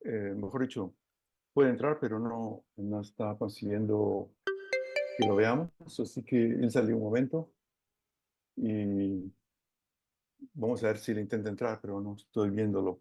mejor dicho, puede entrar, pero no está consiguiendo que lo veamos. Así que él salió un momento y vamos a ver si le intenta entrar, pero no estoy viéndolo.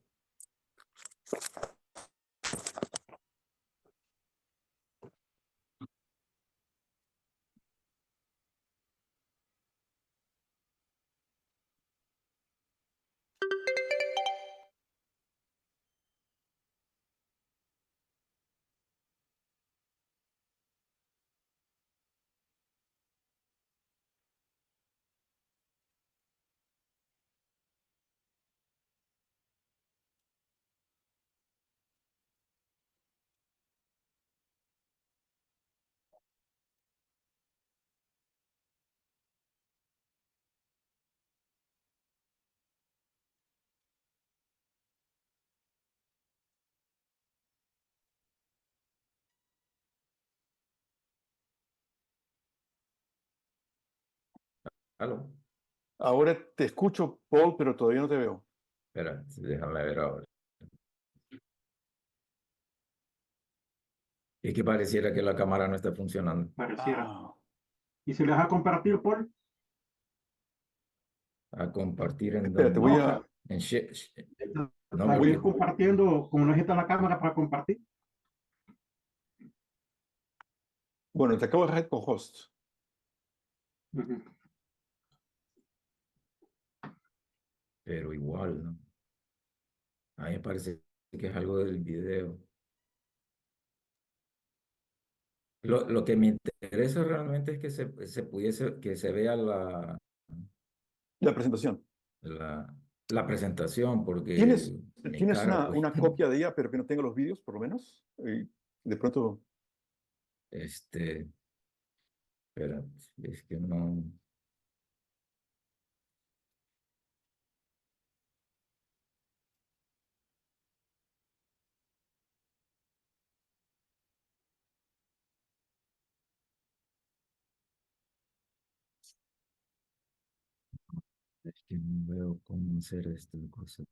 Aló, Ahora te escucho, Paul, pero todavía no te veo. espera, déjame ver ahora. Es que pareciera que la cámara no está funcionando. Pareciera. Ah, ¿Y si le das a compartir, Paul? A compartir en espérate, donde. No, o sea, En no, tal vez voy, porque compartiendo, como no necesita la cámara para compartir. bueno, te acabo de dejar con host. Ujú. pero igual, ¿no? A mí me parece que es algo del video. Lo que me interesa realmente es que se pudiese, que se vea La presentación. la, la presentación, porque ¿Tienes, mi tienes cara, pues, una copia de ella, pero que no tenga los vídeos, por lo menos? Y de pronto, este, espera, es que no, es que no veo cómo hacer esta cosa.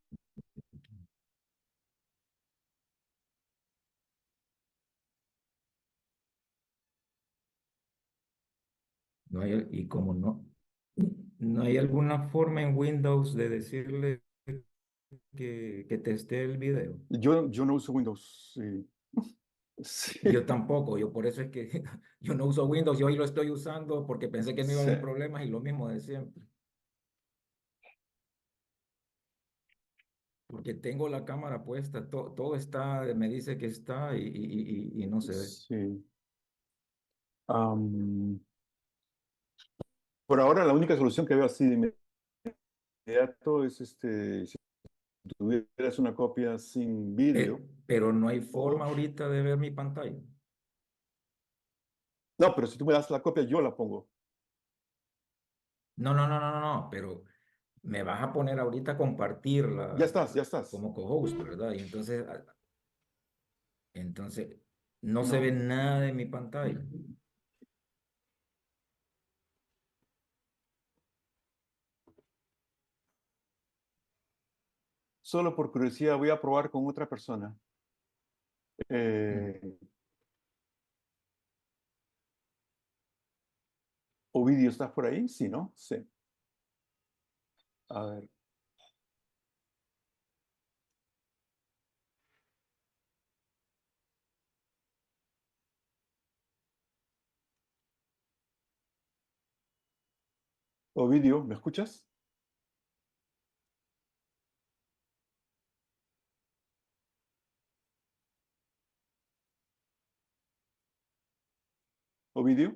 No hay, y como no hay alguna forma en Windows de decirle que teste el video. yo no uso Windows. Sí. Yo Sí, tampoco, yo por eso es que yo no uso Windows, yo hoy lo estoy usando porque pensé que no iba a sí. haber problemas y lo mismo de siempre. Porque tengo la cámara puesta, todo está, me dice que está y no se ve. Sí. Am, por ahora, la única solución que veo así de inmediato es si tuvieras una copia sin vídeo. Pero no hay o- forma ahorita de ver mi pantalla. no, pero si tú me das la copia, yo la pongo. No, no, no, no, no, no, pero me vas a poner ahorita a Ya compartirla estás, ya estás. como co-host, ¿verdad? Y entonces no se ve No. nada de mi pantalla. Solo por curiosidad voy a probar con otra persona. Mm. Eh, Ovidio, ¿estás por ahí? Sí, ¿no? Sí. A ver. Ovidio, ¿me escuchas? Ovidio,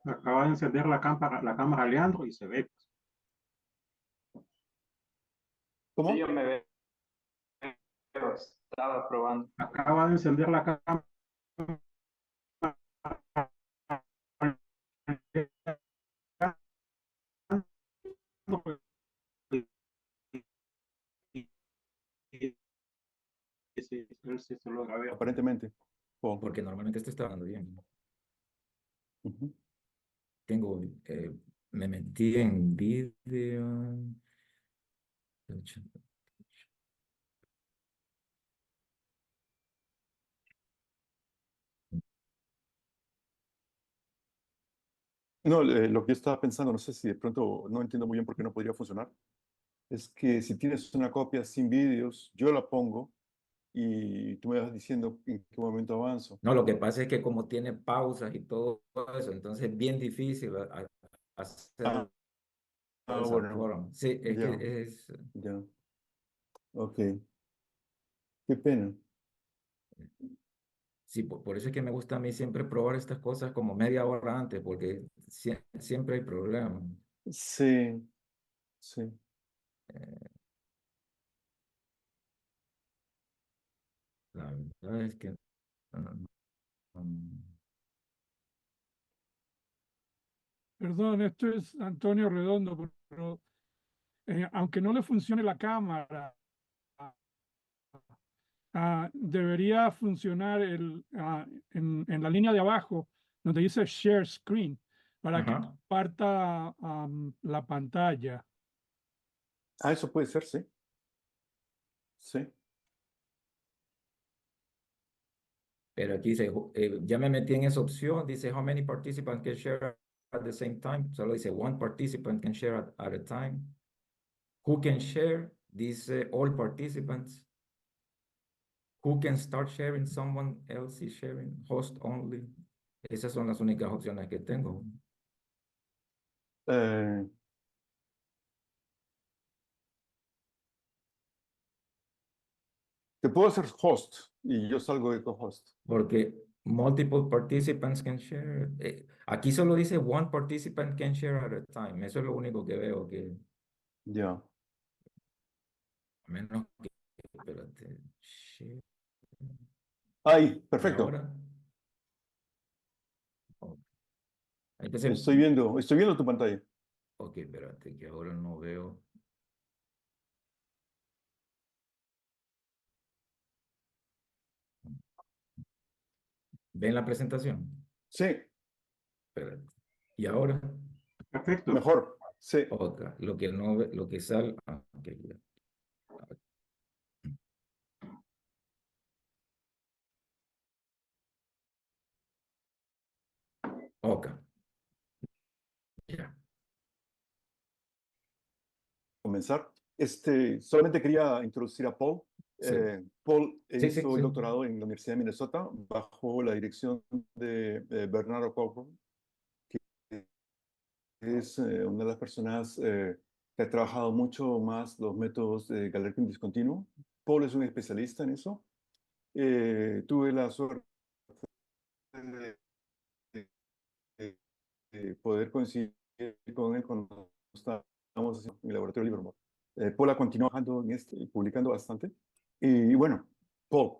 Acaba de encender la cámara Leandro y se ve. Sí, yo ¿cómo? me veo, estaba probando. Acaba de encender la cámara Leandro él sí se logra ver. Aparentemente. Oh, Porque normalmente este está dando bien. ujú. Tengo, me metí en vídeo. No, lo que yo estaba pensando, no sé si de pronto no entiendo muy bien por qué no podría funcionar, es que si tienes una copia sin vídeos, yo la pongo y tú me vas diciendo en qué momento avanzo. No, lo que pasa es que como tiene pausas y todo eso, entonces es bien difícil Ah, hacerlo de esa bueno, forma. Sí, es que ya, es, ya, ok, qué pena. sí, por eso es que me gusta a mí siempre probar estas cosas como media hora antes, porque siempre hay problemas. Sí, sí. La verdad es que mm, Perdón, esto es Antonio Redondo, pero aunque no le funcione la cámara, debería funcionar en la línea de abajo donde dice Share Screen para que ajá. comparta la pantalla. Ah, eso puede ser, sí, sí. Pero aquí dice, ya me metí en esa opción, dice how many participants can share at the same time. Solo dice one participant can share at a time. Who can share? Dice all participants. Who can start sharing? Someone else is sharing. Host only. Esas son las únicas opciones que tengo. Eh, te puedo hacer host y yo salgo de co-host. Porque multiple participants can share. Aquí solo dice one participant can share at a time. Eso es lo único que veo que, Ya. a menos que, espérate, share. Ahí, Y perfecto. ahora, oh, entonces, Estoy viendo tu pantalla. ok, espérate, que ahora no veo. ¿Ven la presentación? Sí, Espérate. Y ahora, Perfecto. mejor. Sí. otra. Lo que no ve, lo que sale. Ok, ya. Ok, ya. Comenzar. Solamente quería introducir a Paul. Sí, Paul sí, sí, hizo el sí. doctorado en la Universidad de Minnesota bajo la dirección de Bernardo Cockburn, que es una de las personas que ha trabajado mucho más los métodos de Galerkin discontinuo. Paul es un especialista en eso. Tuve la suerte de, de- de poder coincidir con él cuando estábamos en el laboratorio Livermore. Paul ha continuado trabajando en y publicando bastante. Y bueno, Paul,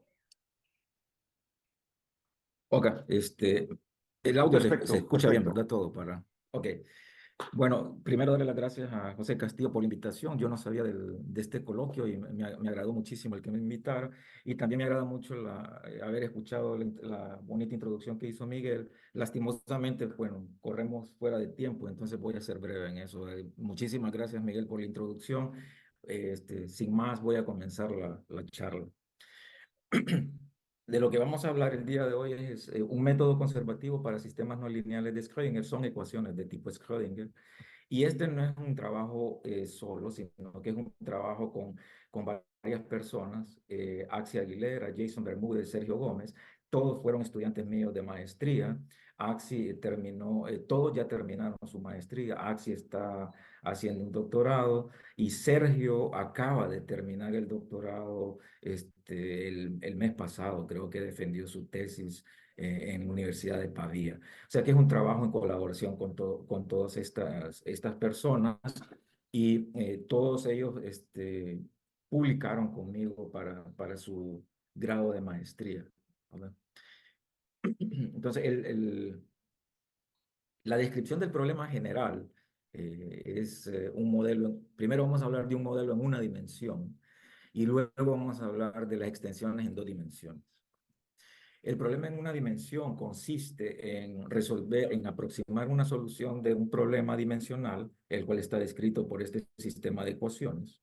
Ok, el audio se perfecto, escucha bien, perfecto. ¿verdad? Todo para. Ok. Bueno, primero darle las gracias a José Castillo por la invitación. Yo no sabía de este coloquio y me agradó muchísimo el que me invitara. Y también me agrada mucho haber escuchado la bonita introducción que hizo Miguel. Lastimosamente, bueno, corremos fuera de tiempo, entonces voy a ser breve en eso. Muchísimas gracias, Miguel, por la introducción. Sin más, voy a comenzar la charla. De lo que vamos a hablar el día de hoy es un método conservativo para sistemas no lineales de Schrödinger. Son ecuaciones de tipo Schrödinger. Y este no es un trabajo solo, sino que es un trabajo con varias personas, Axi Aguilera, Jason Bermúdez, Sergio Gómez, todos fueron estudiantes míos de maestría. Axi terminó, todos ya terminaron su maestría, Axi está haciendo un doctorado y Sergio acaba de terminar el doctorado el mes pasado, creo que defendió su tesis en la Universidad de Pavía. O sea que es un trabajo en colaboración con todas estas personas y todos ellos publicaron conmigo para su grado de maestría. ¿Verdad? Entonces, la descripción del problema general es un modelo. Primero vamos a hablar de un modelo en una dimensión y luego vamos a hablar de las extensiones en dos dimensiones. El problema en una dimensión consiste en resolver, en aproximar una solución de un problema dimensional, el cual está descrito por este sistema de ecuaciones.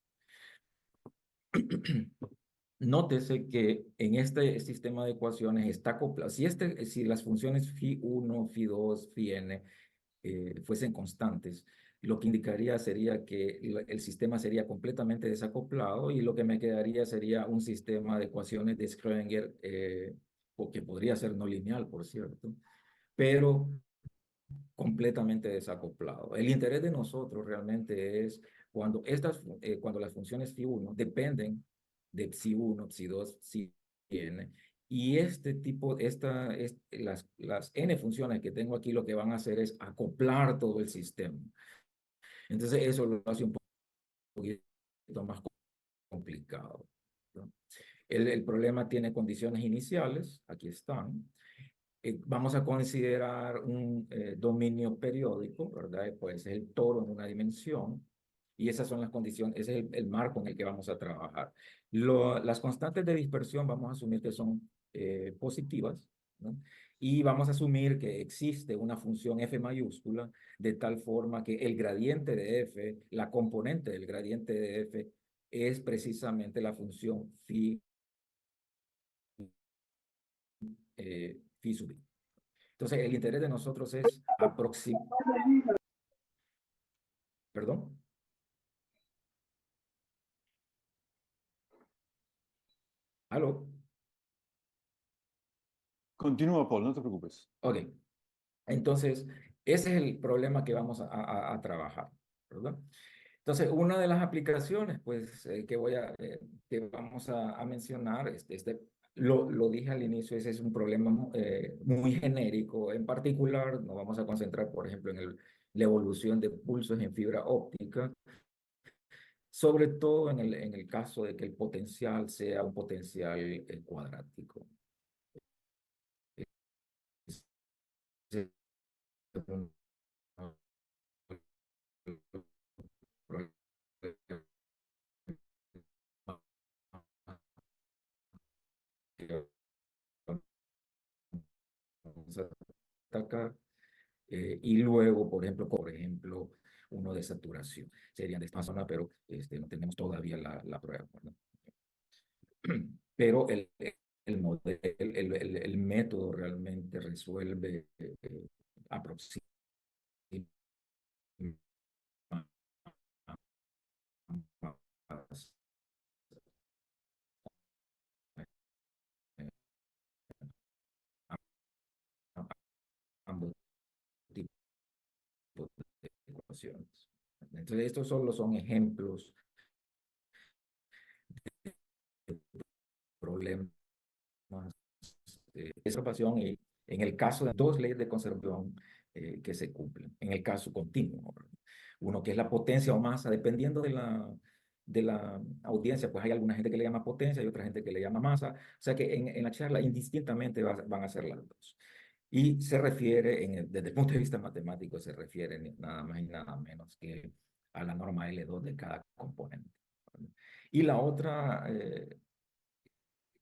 Nótese que en este sistema de ecuaciones está acoplado, si las funciones phi1, phi2, phi n fuesen constantes, lo que indicaría sería que el sistema sería completamente desacoplado y lo que me quedaría sería un sistema de ecuaciones de Schrödinger, que podría ser no lineal, por cierto, pero completamente desacoplado. El interés de nosotros realmente es cuando las funciones phi1 dependen de psi1, psi2, psi-n, y este tipo, las n funciones que tengo aquí lo que van a hacer es acoplar todo el sistema. Entonces eso lo hace un poquito más complicado, ¿no? El problema tiene condiciones iniciales, aquí están. Vamos a considerar un dominio periódico, ¿verdad? Pues es el toro en una dimensión, y esas son las condiciones, ese es el marco en el que vamos a trabajar. Las constantes de dispersión vamos a asumir que son positivas, ¿no? Y vamos a asumir que existe una función f mayúscula, de tal forma que el gradiente de f, la componente del gradiente de f, es precisamente la función phi sub i. Entonces, el interés de nosotros es aproximar, perdón. ¿Aló? Continúa, Paul, no te preocupes. Ok. Entonces, ese es el problema que vamos a trabajar, ¿verdad? Entonces, una de las aplicaciones, pues, que vamos a mencionar, lo dije al inicio, ese es un problema muy genérico. En particular, nos vamos a concentrar, por ejemplo, en la evolución de pulsos en fibra óptica, sobre todo en el caso de que el potencial sea un potencial cuadrático. Ese es un problema que vamos a atacar. Y luego, por ejemplo, uno de saturación. Serían de esta zona, pero no tenemos todavía la prueba, ¿no? Pero el método realmente resuelve aproximadamente ambos tipos de ecuaciones. Entonces, estos solo son ejemplos de problemas de conservación, y en el caso de dos leyes de conservación que se cumplen, en el caso continuo, ¿verdad? Uno que es la potencia o masa, dependiendo de la audiencia, pues hay alguna gente que le llama potencia y otra gente que le llama masa, o sea que en la charla indistintamente van a ser las dos. Y se refiere, desde el punto de vista matemático, se refiere nada más y nada menos que a la norma L2 de cada componente, ¿verdad? Y la otra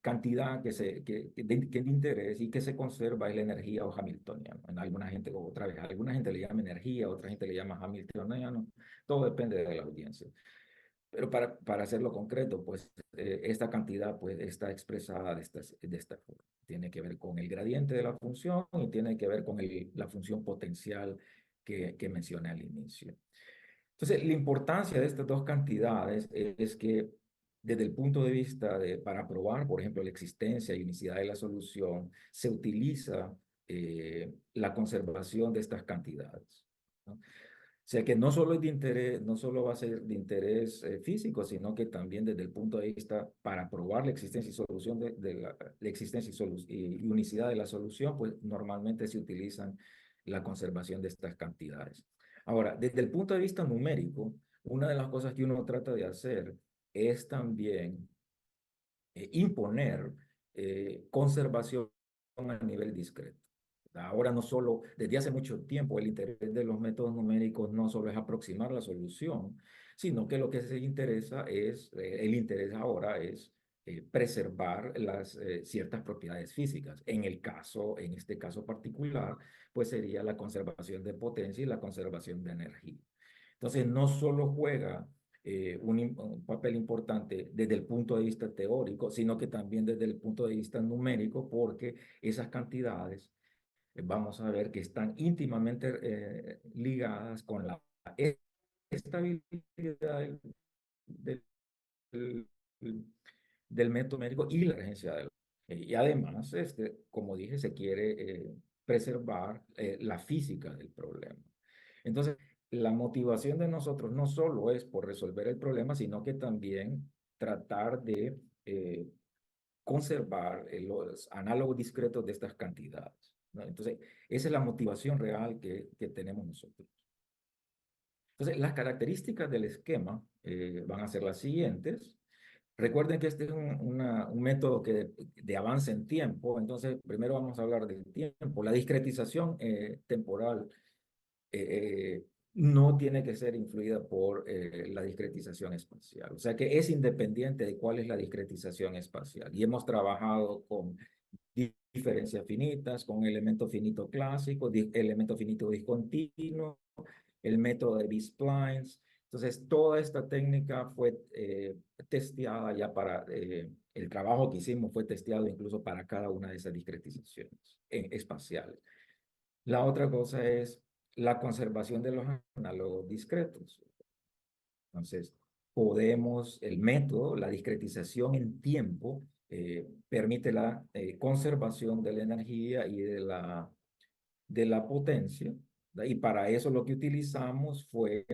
cantidad que de interés y que se conserva es la energía o hamiltoniano. En alguna gente, otra vez, alguna gente le llama energía, otra gente le llama hamiltoniano, todo depende de la audiencia. Pero para hacerlo concreto, pues esta cantidad pues, está expresada de esta forma. Tiene que ver con el gradiente de la función y tiene que ver con la función potencial que mencioné al inicio. Entonces, la importancia de estas dos cantidades es que desde el punto de vista para probar, por ejemplo, la existencia y unicidad de la solución, se utiliza la conservación de estas cantidades, ¿no? O sea que no solo es de interés, no solo va a ser de interés físico, sino que también desde el punto de vista para probar la existencia y solución de la existencia y unicidad de la solución, pues normalmente se utilizan la conservación de estas cantidades. Ahora, desde el punto de vista numérico, una de las cosas que uno trata de hacer es también imponer conservación a nivel discreto. Ahora no solo, desde hace mucho tiempo, el interés de los métodos numéricos no solo es aproximar la solución, sino que lo que se interesa el interés ahora es preservar ciertas propiedades físicas. En este caso particular, pues sería la conservación de potencia y la conservación de energía. Entonces, no solo juega un papel importante desde el punto de vista teórico, sino que también desde el punto de vista numérico, porque esas cantidades vamos a ver que están íntimamente ligadas con la estabilidad del, del, del método médico y la urgencia del. Y además, como dije, se quiere preservar la física del problema. Entonces, la motivación de nosotros no solo es por resolver el problema, sino que también tratar de conservar los análogos discretos de estas cantidades, ¿no? Entonces, esa es la motivación real que tenemos nosotros. Entonces, las características del esquema van a ser las siguientes. Recuerden que este es un método de avance en tiempo. Entonces, primero vamos a hablar del tiempo. La discretización temporal no tiene que ser influida por la discretización espacial. O sea que es independiente de cuál es la discretización espacial. Y hemos trabajado con diferencias finitas, con elemento finito clásico, elemento finito discontinuo, el método de B-splines. Entonces, toda esta técnica fue testeada ya para, el trabajo que hicimos fue testeado incluso para cada una de esas discretizaciones espaciales. La otra cosa es la conservación de los análogos discretos. Entonces, el método, la discretización en tiempo, permite la conservación de la energía y de la potencia, ¿verdad? Y para eso lo que utilizamos fue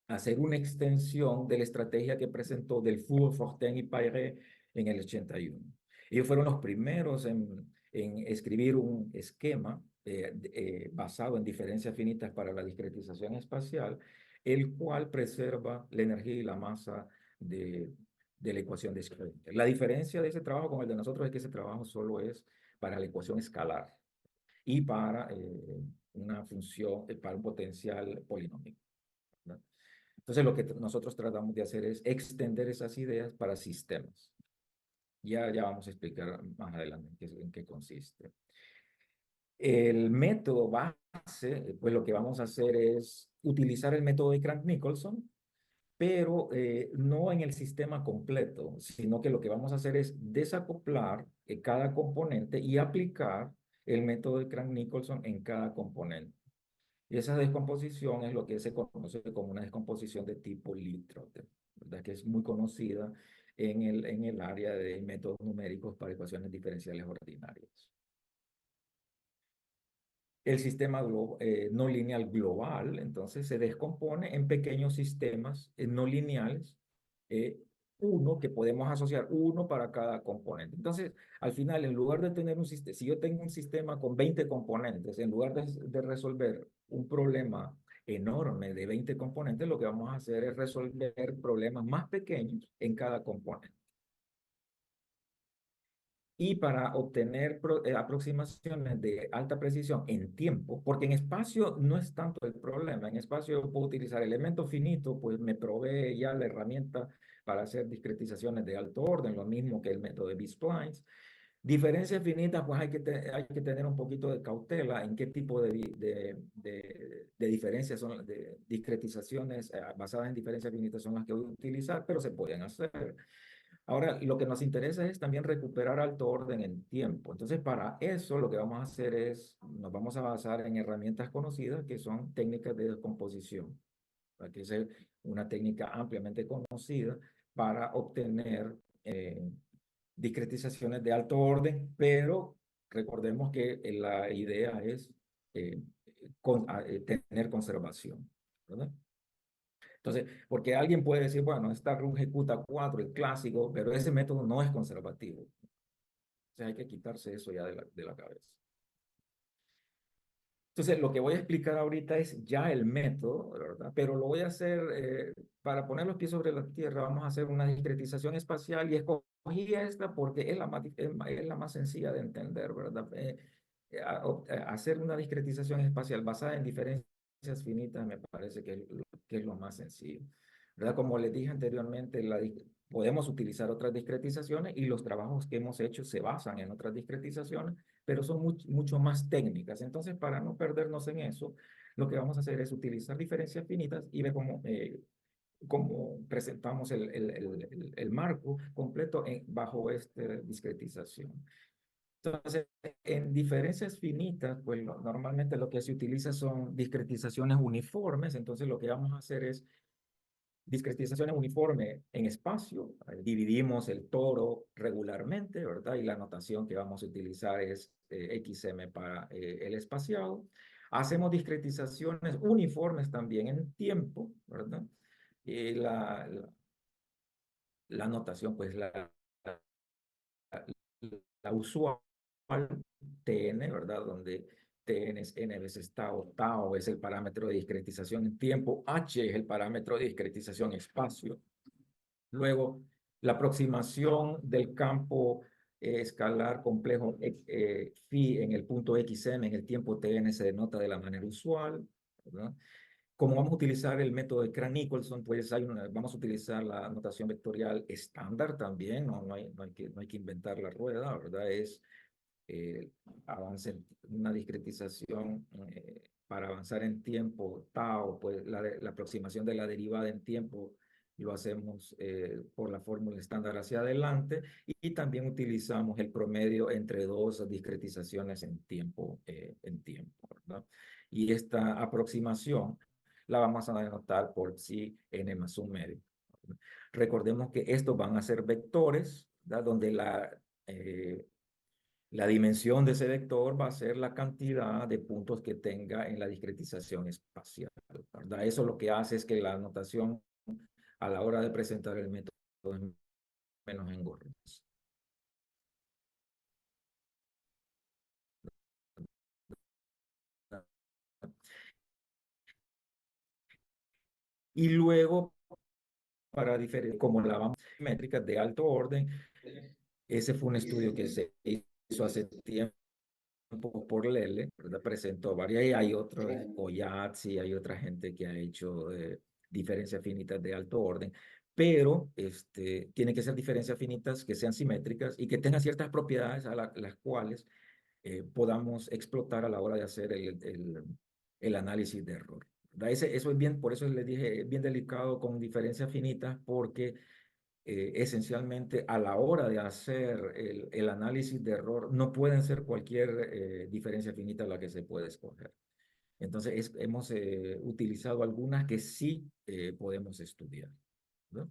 hacer una extensión de la estrategia que presentó Delfour, Fortin y Payret en el 81. Ellos fueron los primeros en escribir un esquema basado en diferencias finitas para la discretización espacial, el cual preserva la energía y la masa de la ecuación de Schrödinger. La diferencia de ese trabajo con el de nosotros es que ese trabajo solo es para la ecuación escalar y para una función, para un potencial polinómico, ¿no? Entonces, lo que nosotros tratamos de hacer es extender esas ideas para sistemas. Ya vamos a explicar más adelante en qué consiste. El método base, pues lo que vamos a hacer es utilizar el método de Crank-Nicolson, pero no en el sistema completo, sino que lo que vamos a hacer es desacoplar cada componente y aplicar el método de Crank-Nicolson en cada componente. Y esa descomposición es lo que se conoce como una descomposición de tipo Lee-Trotter, ¿verdad? Que es muy conocida en el área de métodos numéricos para ecuaciones diferenciales ordinarias. El sistema no lineal global, entonces, se descompone en pequeños sistemas no lineales, uno que podemos asociar uno para cada componente. Entonces, al final, en lugar de tener un sistema, si yo tengo un sistema con 20 componentes, en lugar de resolver un problema enorme de 20 componentes, lo que vamos a hacer es resolver problemas más pequeños en cada componente. Y para obtener aproximaciones de alta precisión en tiempo, porque en espacio no es tanto el problema, en espacio yo puedo utilizar elemento finito, pues me provee ya la herramienta para hacer discretizaciones de alto orden, lo mismo que el método de B-splines. Diferencias finitas, pues hay que tener un poquito de cautela en qué tipo de diferencias son, de discretizaciones basadas en diferencias finitas son las que voy a utilizar, pero se pueden hacer. Ahora, lo que nos interesa es también recuperar alto orden en tiempo. Entonces, para eso lo que vamos a hacer es, nos vamos a basar en herramientas conocidas que son técnicas de descomposición, que es una técnica ampliamente conocida para obtener discretizaciones de alto orden, pero recordemos que la idea es tener conservación, ¿verdad? Entonces, porque alguien puede decir, bueno, esta RUN ejecuta 4, el clásico, pero ese método no es conservativo. O sea, hay que quitarse eso ya de la cabeza. Entonces, lo que voy a explicar ahorita es ya el método, ¿verdad? Pero lo voy a hacer, para poner los pies sobre la tierra, vamos a hacer una discretización espacial y escogí esta porque es la más sencilla de entender, ¿verdad? Hacer una discretización espacial basada en diferencias finitas me parece que es lo más sencillo, ¿verdad? Como les dije anteriormente, podemos utilizar otras discretizaciones y los trabajos que hemos hecho se basan en otras discretizaciones, pero son mucho más técnicas. Entonces, para no perdernos en eso, lo que vamos a hacer es utilizar diferencias finitas y ver cómo presentamos el marco completo bajo esta discretización. Entonces, en diferencias finitas, pues normalmente lo que se utiliza son discretizaciones uniformes. Entonces, lo que vamos a hacer es discretizaciones uniformes en espacio. Dividimos el toro regularmente, ¿verdad? Y la notación que vamos a utilizar es XM para el espaciado. Hacemos discretizaciones uniformes también en tiempo, ¿verdad? Y la notación, pues la usual TN, ¿verdad? Donde TN es N veces tau, tau es el parámetro de discretización en tiempo, H es el parámetro de discretización en espacio. Luego, la aproximación del campo escalar complejo phi en el punto XM en el tiempo TN se denota de la manera usual, ¿verdad? Como vamos a utilizar el método de Cran-Nicolson, pues vamos a utilizar la notación vectorial estándar también, no hay que inventar la rueda, ¿verdad? Es avance en una discretización para avanzar en tiempo, tau, pues la aproximación de la derivada en tiempo lo hacemos por la fórmula estándar hacia adelante y también utilizamos el promedio entre dos discretizaciones en tiempo, ¿verdad? Y esta aproximación la vamos a denotar por psi n más un medio. Recordemos que estos van a ser vectores, ¿verdad? Donde la dimensión de ese vector va a ser la cantidad de puntos que tenga en la discretización espacial, ¿verdad? Eso lo que hace es que la notación a la hora de presentar el método es menos engorrosa. Y luego, para diferenciar, como la vamos métricas de alto orden, ese fue un estudio que se hizo hace tiempo por Lele, ¿verdad? Presentó varias y hay otros, Oyatsi, hay otra gente que ha hecho diferencias finitas de alto orden, pero tienen que ser diferencias finitas que sean simétricas y que tengan ciertas propiedades a las cuales podamos explotar a la hora de hacer el análisis de error. Eso es bien, por eso les dije, es bien delicado con diferencias finitas porque esencialmente a la hora de hacer el análisis de error no pueden ser cualquier diferencia finita la que se puede escoger. Entonces hemos utilizado algunas que sí podemos estudiar, ¿no?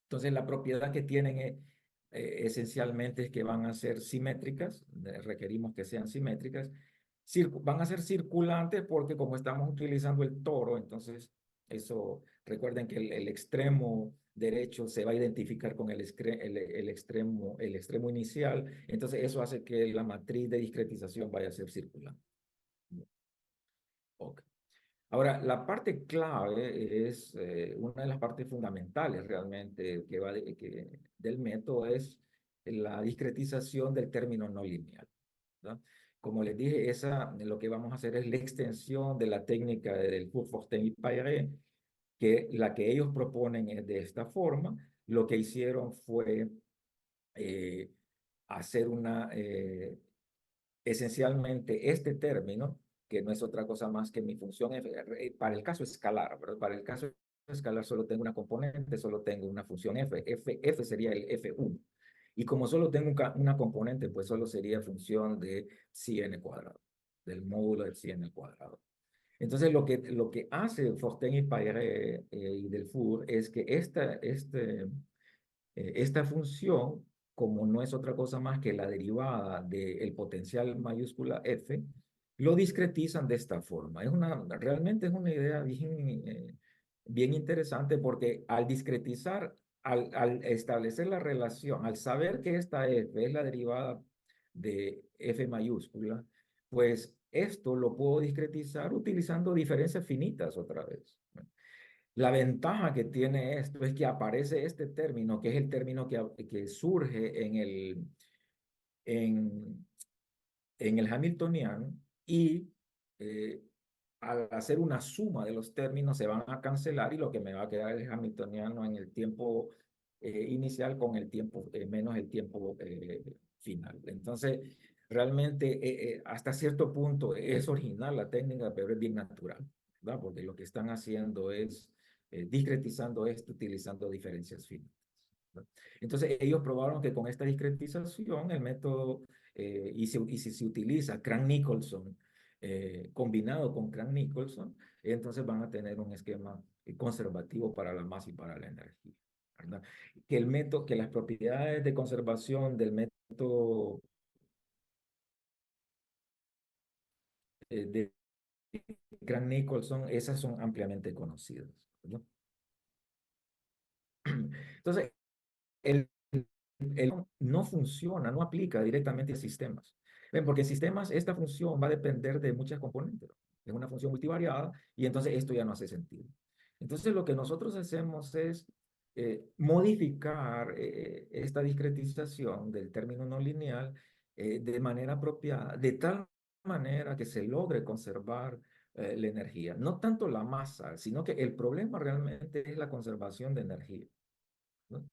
Entonces la propiedad que tienen esencialmente es que van a ser simétricas, requerimos que sean simétricas, van a ser circulantes porque como estamos utilizando el toro, entonces eso, recuerden que el extremo derecho se va a identificar con el extremo inicial, entonces eso hace que la matriz de discretización vaya a ser circular. Okay. Ahora, la parte clave es una de las partes fundamentales realmente del método es la discretización del término no lineal, ¿verdad? Como les dije, lo que vamos a hacer es la extensión de la técnica del Fortin y Payret, que la que ellos proponen es de esta forma. Lo que hicieron fue hacer esencialmente este término, que no es otra cosa más que mi función f, para el caso escalar, ¿verdad? Para el caso escalar solo tengo una componente, solo tengo una función f sería el f1. Y como solo tengo una componente, pues solo sería función de psi n cuadrado, del módulo de psi n al cuadrado. Entonces, lo que hace Fortin y Payret y Delfour es que esta función, como no es otra cosa más que la derivada del potencial mayúscula f, lo discretizan de esta forma. Realmente es una idea bien interesante porque al discretizar, al establecer la relación, al saber que esta f es la derivada de f mayúscula, pues esto lo puedo discretizar utilizando diferencias finitas otra vez. La ventaja que tiene esto es que aparece este término, que es el término que surge en el Hamiltoniano y al hacer una suma de los términos se van a cancelar y lo que me va a quedar es el Hamiltoniano en el tiempo inicial con el tiempo menos el tiempo final. Entonces, realmente hasta cierto punto es original la técnica, pero es bien natural, ¿verdad? Porque lo que están haciendo es discretizando esto utilizando diferencias finitas. Entonces, ellos probaron que con esta discretización, el método, y si se utiliza Crank-Nicholson combinado con Crank-Nicholson, entonces van a tener un esquema conservativo para la masa y para la energía, ¿verdad? Que el método, que las propiedades de conservación del método de Crank-Nicholson, esas son ampliamente conocidas, ¿verdad? Entonces, el no funciona, no aplica directamente a sistemas. ¿Ven? Porque en sistemas esta función va a depender de muchas componentes. Es una función multivariada y entonces esto ya no hace sentido. Entonces lo que nosotros hacemos es modificar esta discretización del término no lineal de manera apropiada, de tal manera que se logre conservar la energía. No tanto la masa, sino que el problema realmente es la conservación de energía, ¿no?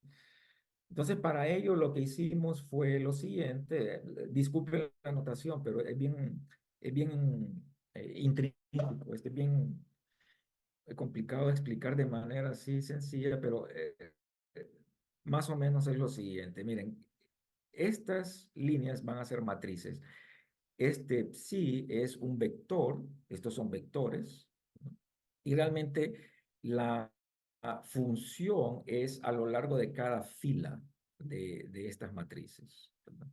Entonces, para ello lo que hicimos fue lo siguiente, disculpe la anotación, pero es bien intrínseco, es bien complicado de explicar de manera así sencilla, pero más o menos es lo siguiente. Miren, estas líneas van a ser matrices. Este psi es un vector, estos son vectores, ¿no? Y realmente la función es a lo largo de cada fila de estas matrices, ¿verdad?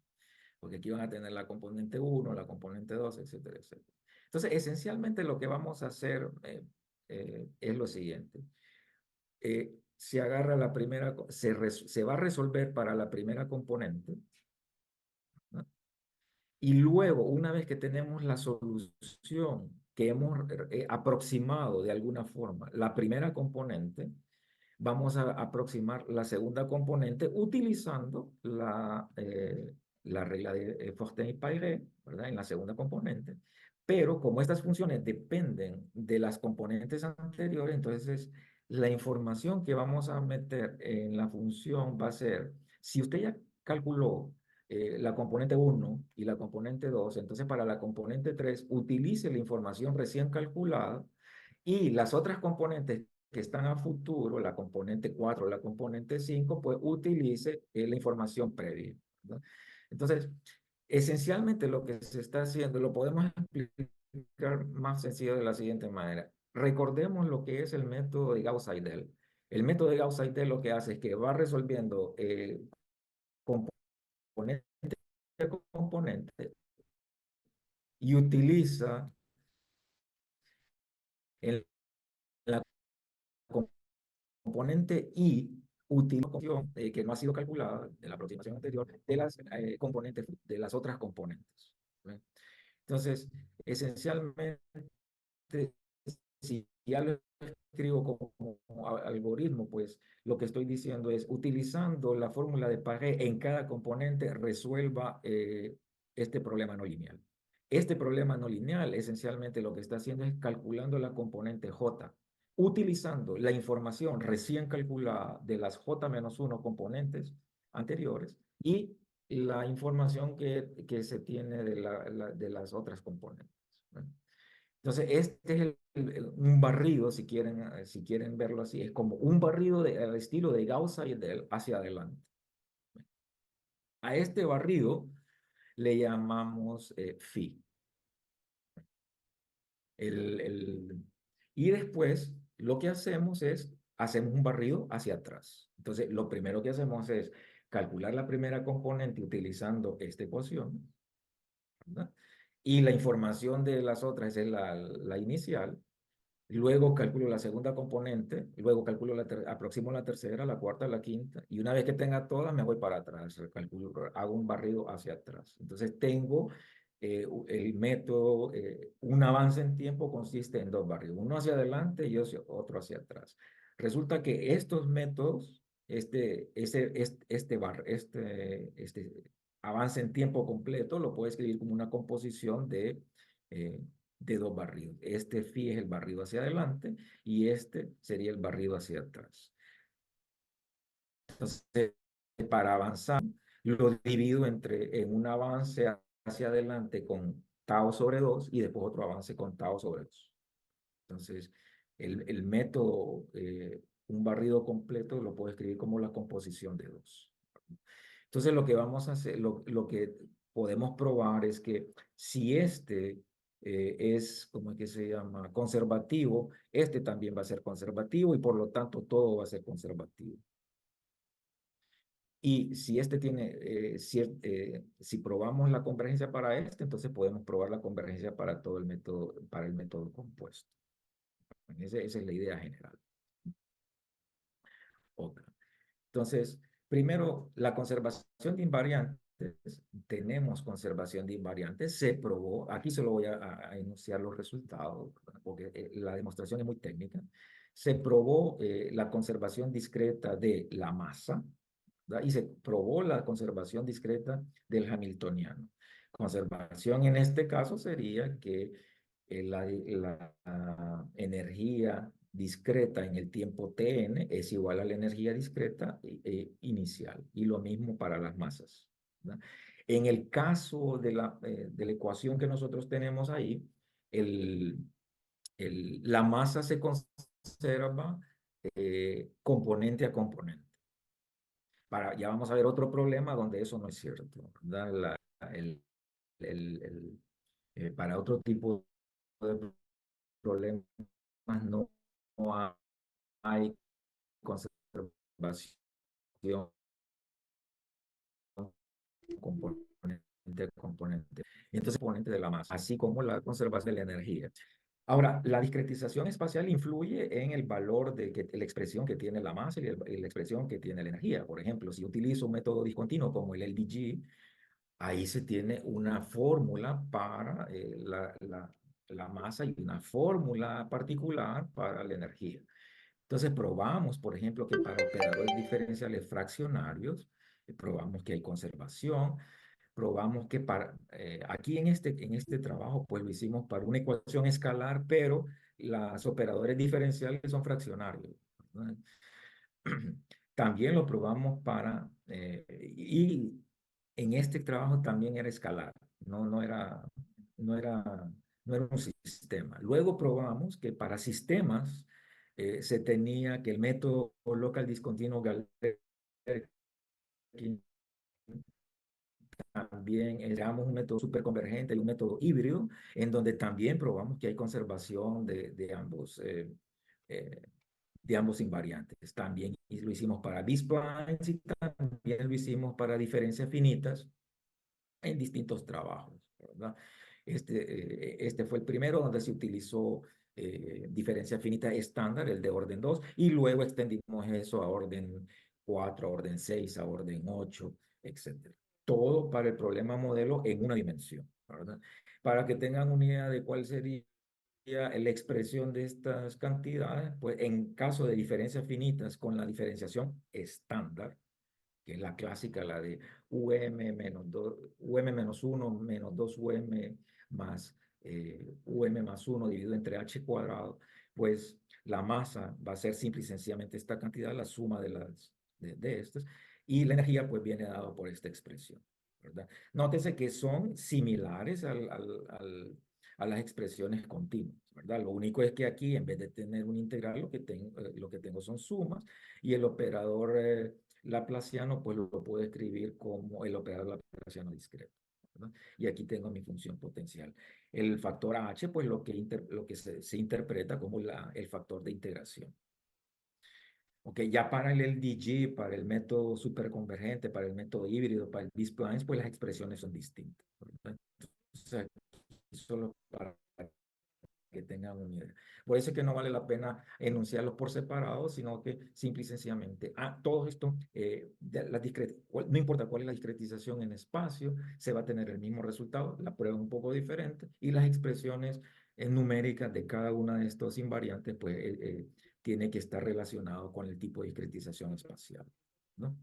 Porque aquí van a tener la componente 1, la componente 2, etcétera, etcétera. Entonces, esencialmente lo que vamos a hacer es lo siguiente. Se agarra la primera, se va a resolver para la primera componente, ¿no? Y luego, una vez que tenemos la solución que hemos aproximado de alguna forma la primera componente, vamos a aproximar la segunda componente utilizando la regla de Fortin y Poiré, ¿verdad? En la segunda componente. Pero como estas funciones dependen de las componentes anteriores, entonces la información que vamos a meter en la función va a ser, si usted ya calculó la componente 1 y la componente 2, entonces para la componente 3 utilice la información recién calculada y las otras componentes que están a futuro, la componente 4, la componente 5, pues utilice la información previa, ¿no? Entonces, esencialmente lo que se está haciendo, lo podemos explicar más sencillo de la siguiente manera. Recordemos lo que es el método de Gauss-Seidel. El método de Gauss-Seidel lo que hace es que va resolviendo componente a componente y utiliza el, la componente I utiliza que no ha sido calculada de la aproximación anterior de las componentes, de las otras componentes, ¿sí? Entonces, esencialmente, si ya lo escribo como algoritmo, pues lo que estoy diciendo es, utilizando la fórmula de Paré en cada componente, resuelva este problema no lineal. Este problema no lineal, esencialmente lo que está haciendo es calculando la componente J, utilizando la información recién calculada de las J-1 componentes anteriores y la información que se tiene de las otras componentes, ¿no? Entonces, este es un barrido, si quieren verlo así, es como un barrido al estilo de Gauss-Seidel hacia adelante. A este barrido le llamamos phi. Y después lo que hacemos es, hacemos un barrido hacia atrás. Entonces, lo primero que hacemos es calcular la primera componente utilizando esta ecuación, ¿verdad? Y la información de las otras es la inicial. Luego calculo la segunda componente, luego calculo aproximo la tercera, la cuarta, la quinta, y una vez que tenga todas me voy para atrás, calculo, hago un barrido hacia atrás. Entonces tengo el método, un avance en tiempo consiste en dos barridos, uno hacia adelante y otro hacia atrás. Resulta que estos métodos, este avance en tiempo completo, lo puedo escribir como una composición de dos barridos. Este phi es el barrido hacia adelante y este sería el barrido hacia atrás. Entonces, para avanzar, lo divido en un avance hacia adelante con tau sobre 2 y después otro avance con tau sobre 2. Entonces, el método un barrido completo lo puedo escribir como la composición de 2. Entonces lo que vamos a hacer, lo que podemos probar es que si este es, ¿cómo es que se llama? Conservativo, este también va a ser conservativo y por lo tanto todo va a ser conservativo. Y si este tiene, si probamos la convergencia para este, entonces podemos probar la convergencia para todo el método, para el método compuesto. Esa es la idea general. Otra. Entonces, primero, la conservación de invariantes. Tenemos conservación de invariantes. Se probó. Aquí solo voy a enunciar los resultados, porque la demostración es muy técnica. Se probó la conservación discreta de la masa, ¿verdad? Y se probó la conservación discreta del hamiltoniano. Conservación en este caso sería que la energía discreta en el tiempo Tn es igual a la energía discreta inicial. Y lo mismo para las masas, ¿verdad? En el caso de la ecuación que nosotros tenemos ahí, la masa se conserva componente a componente. Ya vamos a ver otro problema donde eso no es cierto, ¿verdad? Para otro tipo de problemas no hay conservación componente a componente. Y entonces componente de la masa, así como la conservación de la energía. Ahora, la discretización espacial influye en el valor de la expresión que tiene la masa y la expresión que tiene la energía. Por ejemplo, si utilizo un método discontinuo como el LDG, ahí se tiene una fórmula para la masa y una fórmula particular para la energía. Entonces probamos, por ejemplo, que para operadores diferenciales fraccionarios, probamos que hay conservación, probamos que aquí en este trabajo, pues lo hicimos para una ecuación escalar, pero los operadores diferenciales son fraccionarios, ¿verdad? También lo probamos y en este trabajo también era escalar, no era un sistema. Luego probamos que para sistemas se tenía que el método local discontinuo Galerkin también creamos un método superconvergente y un método híbrido, en donde también probamos que hay conservación de ambos invariantes. También lo hicimos para B-splines y también lo hicimos para diferencias finitas en distintos trabajos, ¿verdad? Este fue el primero donde se utilizó diferencia finita estándar, el de orden 2, y luego extendimos eso a orden 4, a orden 6, a orden 8, etc. Todo para el problema modelo en una dimensión, ¿verdad? Para que tengan una idea de cuál sería la expresión de estas cantidades, pues en caso de diferencias finitas con la diferenciación estándar, que es la clásica, la de menos 1 menos 2 más más 1 dividido entre h cuadrado, pues la masa va a ser simple y sencillamente esta cantidad, la suma de estas, y la energía pues viene dado por esta expresión, ¿verdad? Nótese que son similares a las expresiones continuas, ¿verdad? Lo único es que aquí, en vez de tener un integral, lo que tengo son sumas, y el operador laplaciano, pues lo puedo escribir como el operador laplaciano discreto, ¿verdad? Y aquí tengo mi función potencial. El factor h, pues lo que se interpreta como el factor de integración. Ok, ya para el LDG, para el método superconvergente, para el método híbrido, para el B-splines, pues las expresiones son distintas, ¿verdad? Entonces, solo para que tengan una idea. Por eso es que no vale la pena enunciarlos por separado, sino que simple y sencillamente, todo esto, no importa cuál es la discretización en espacio, se va a tener el mismo resultado, la prueba es un poco diferente, y las expresiones numéricas de cada una de estos invariantes, pues, tiene que estar relacionado con el tipo de discretización espacial, ¿no?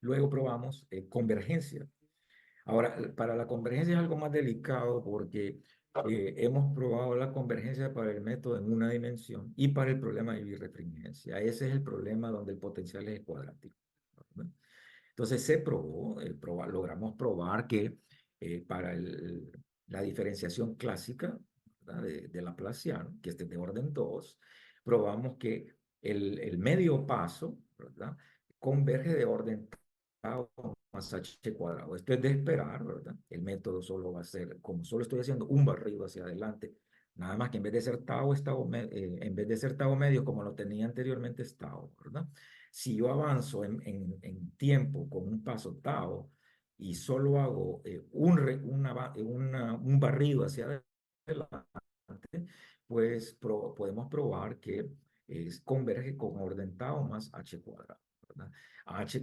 Luego probamos convergencia. Ahora, para la convergencia es algo más delicado porque hemos probado la convergencia para el método en una dimensión y para el problema de birrefringencia. Ese es el problema donde el potencial es cuadrático, ¿verdad? Entonces se probó, logramos probar que para la diferenciación clásica, ¿verdad? de Laplaciano, que es de orden 2, probamos que el medio paso, ¿verdad? Converge de orden tau más h cuadrado. Esto es de esperar, ¿verdad? El método solo va a ser, como solo estoy haciendo un barrido hacia adelante, nada más que en vez de ser tau, en vez de ser tau medio como lo tenía anteriormente es tau, ¿verdad? Si yo avanzo en tiempo con un paso tau y solo hago un barrido hacia adelante, pues podemos probar que converge con orden tau más h cuadrado, ¿verdad?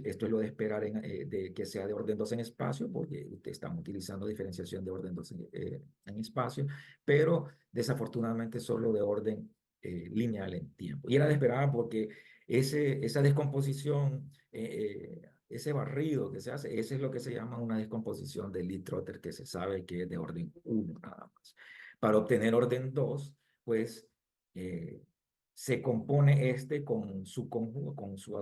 Esto es lo de esperar de que sea de orden 2 en espacio, porque estamos utilizando diferenciación de orden 2 en espacio, pero desafortunadamente solo de orden lineal en tiempo. Y era de esperar porque esa descomposición, ese barrido que se hace, ese es lo que se llama una descomposición de Lee-Trotter, que se sabe que es de orden 1 nada más. Para obtener orden 2, pues se compone con su conjunto, con su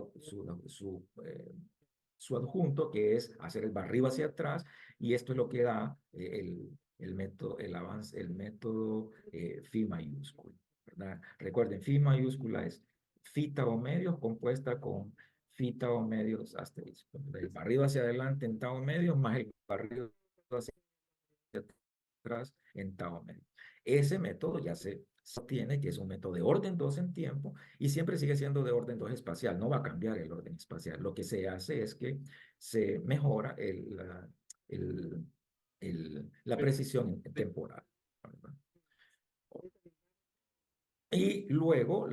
adjunto, que es hacer el barrido hacia atrás, y esto es lo que da el método, el método phi mayúscula, ¿verdad? Recuerden, phi mayúscula es phi tau medios compuesta con phi tau medios asterisco. El barrido hacia adelante en tau medios más el barrido hacia atrás en tau medio. Ese método ya se tiene, que es un método de orden 2 en tiempo, y siempre sigue siendo de orden 2 espacial, no va a cambiar el orden espacial. Lo que se hace es que se mejora la precisión temporal, ¿verdad? Y luego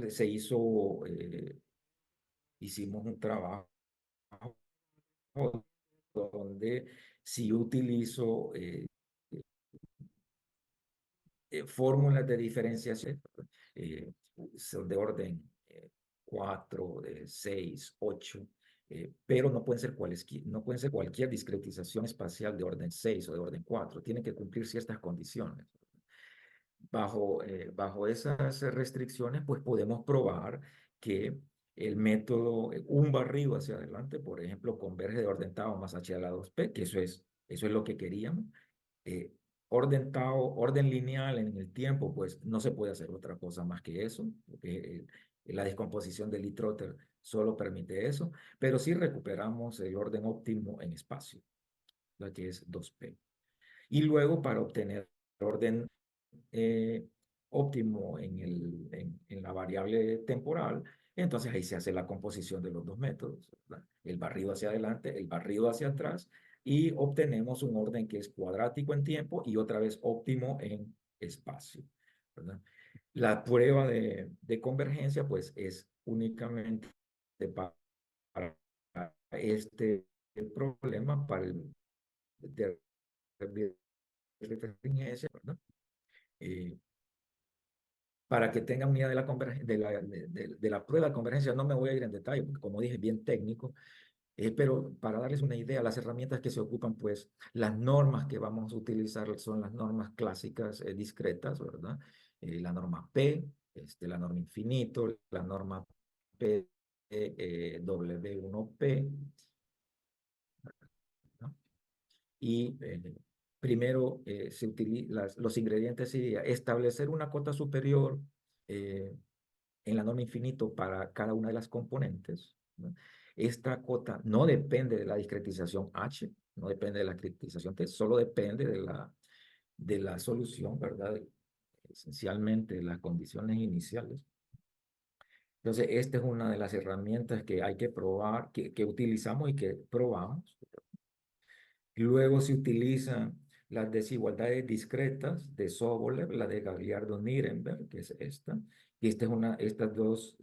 hicimos un trabajo donde si utilizo fórmulas de diferenciación son de orden 4, 6, 8, pero no pueden ser cualquier discretización espacial de orden 6 o de orden 4, tienen que cumplir ciertas condiciones. Bajo esas restricciones, pues podemos probar que el método, un barrido hacia adelante, por ejemplo, converge de orden tau más h a la 2p, que eso es lo que queríamos. Orden tau, orden lineal en el tiempo, pues no se puede hacer otra cosa más que eso, porque la descomposición de Lee-Trotter solo permite eso, pero sí recuperamos el orden óptimo en espacio, la que es 2p. Y luego para obtener orden óptimo en la variable temporal, entonces ahí se hace la composición de los dos métodos, ¿verdad? El barrido hacia adelante, el barrido hacia atrás, y obtenemos un orden que es cuadrático en tiempo y otra vez óptimo en espacio, ¿verdad? La prueba de convergencia, pues, es únicamente para este problema, para el de convergencia, ¿verdad? Para que tengan una idea de la prueba de convergencia, no me voy a ir en detalle, porque como dije, es bien técnico, pero para darles una idea, las herramientas que se ocupan, pues las normas que vamos a utilizar son las normas clásicas discretas, ¿verdad? La norma P, la norma infinito, la norma P, W1P, ¿no? Y primero los ingredientes sería establecer una cota superior en la norma infinito para cada una de las componentes, ¿no? Esta cota no depende de la discretización H, no depende de la discretización T, solo depende de la solución, ¿verdad? Esencialmente las condiciones iniciales. Entonces, esta es una de las herramientas que hay que probar, que utilizamos y que probamos. Luego se utilizan las desigualdades discretas de Sobolev, la de Gagliardo-Nirenberg, que es esta. Y estas dos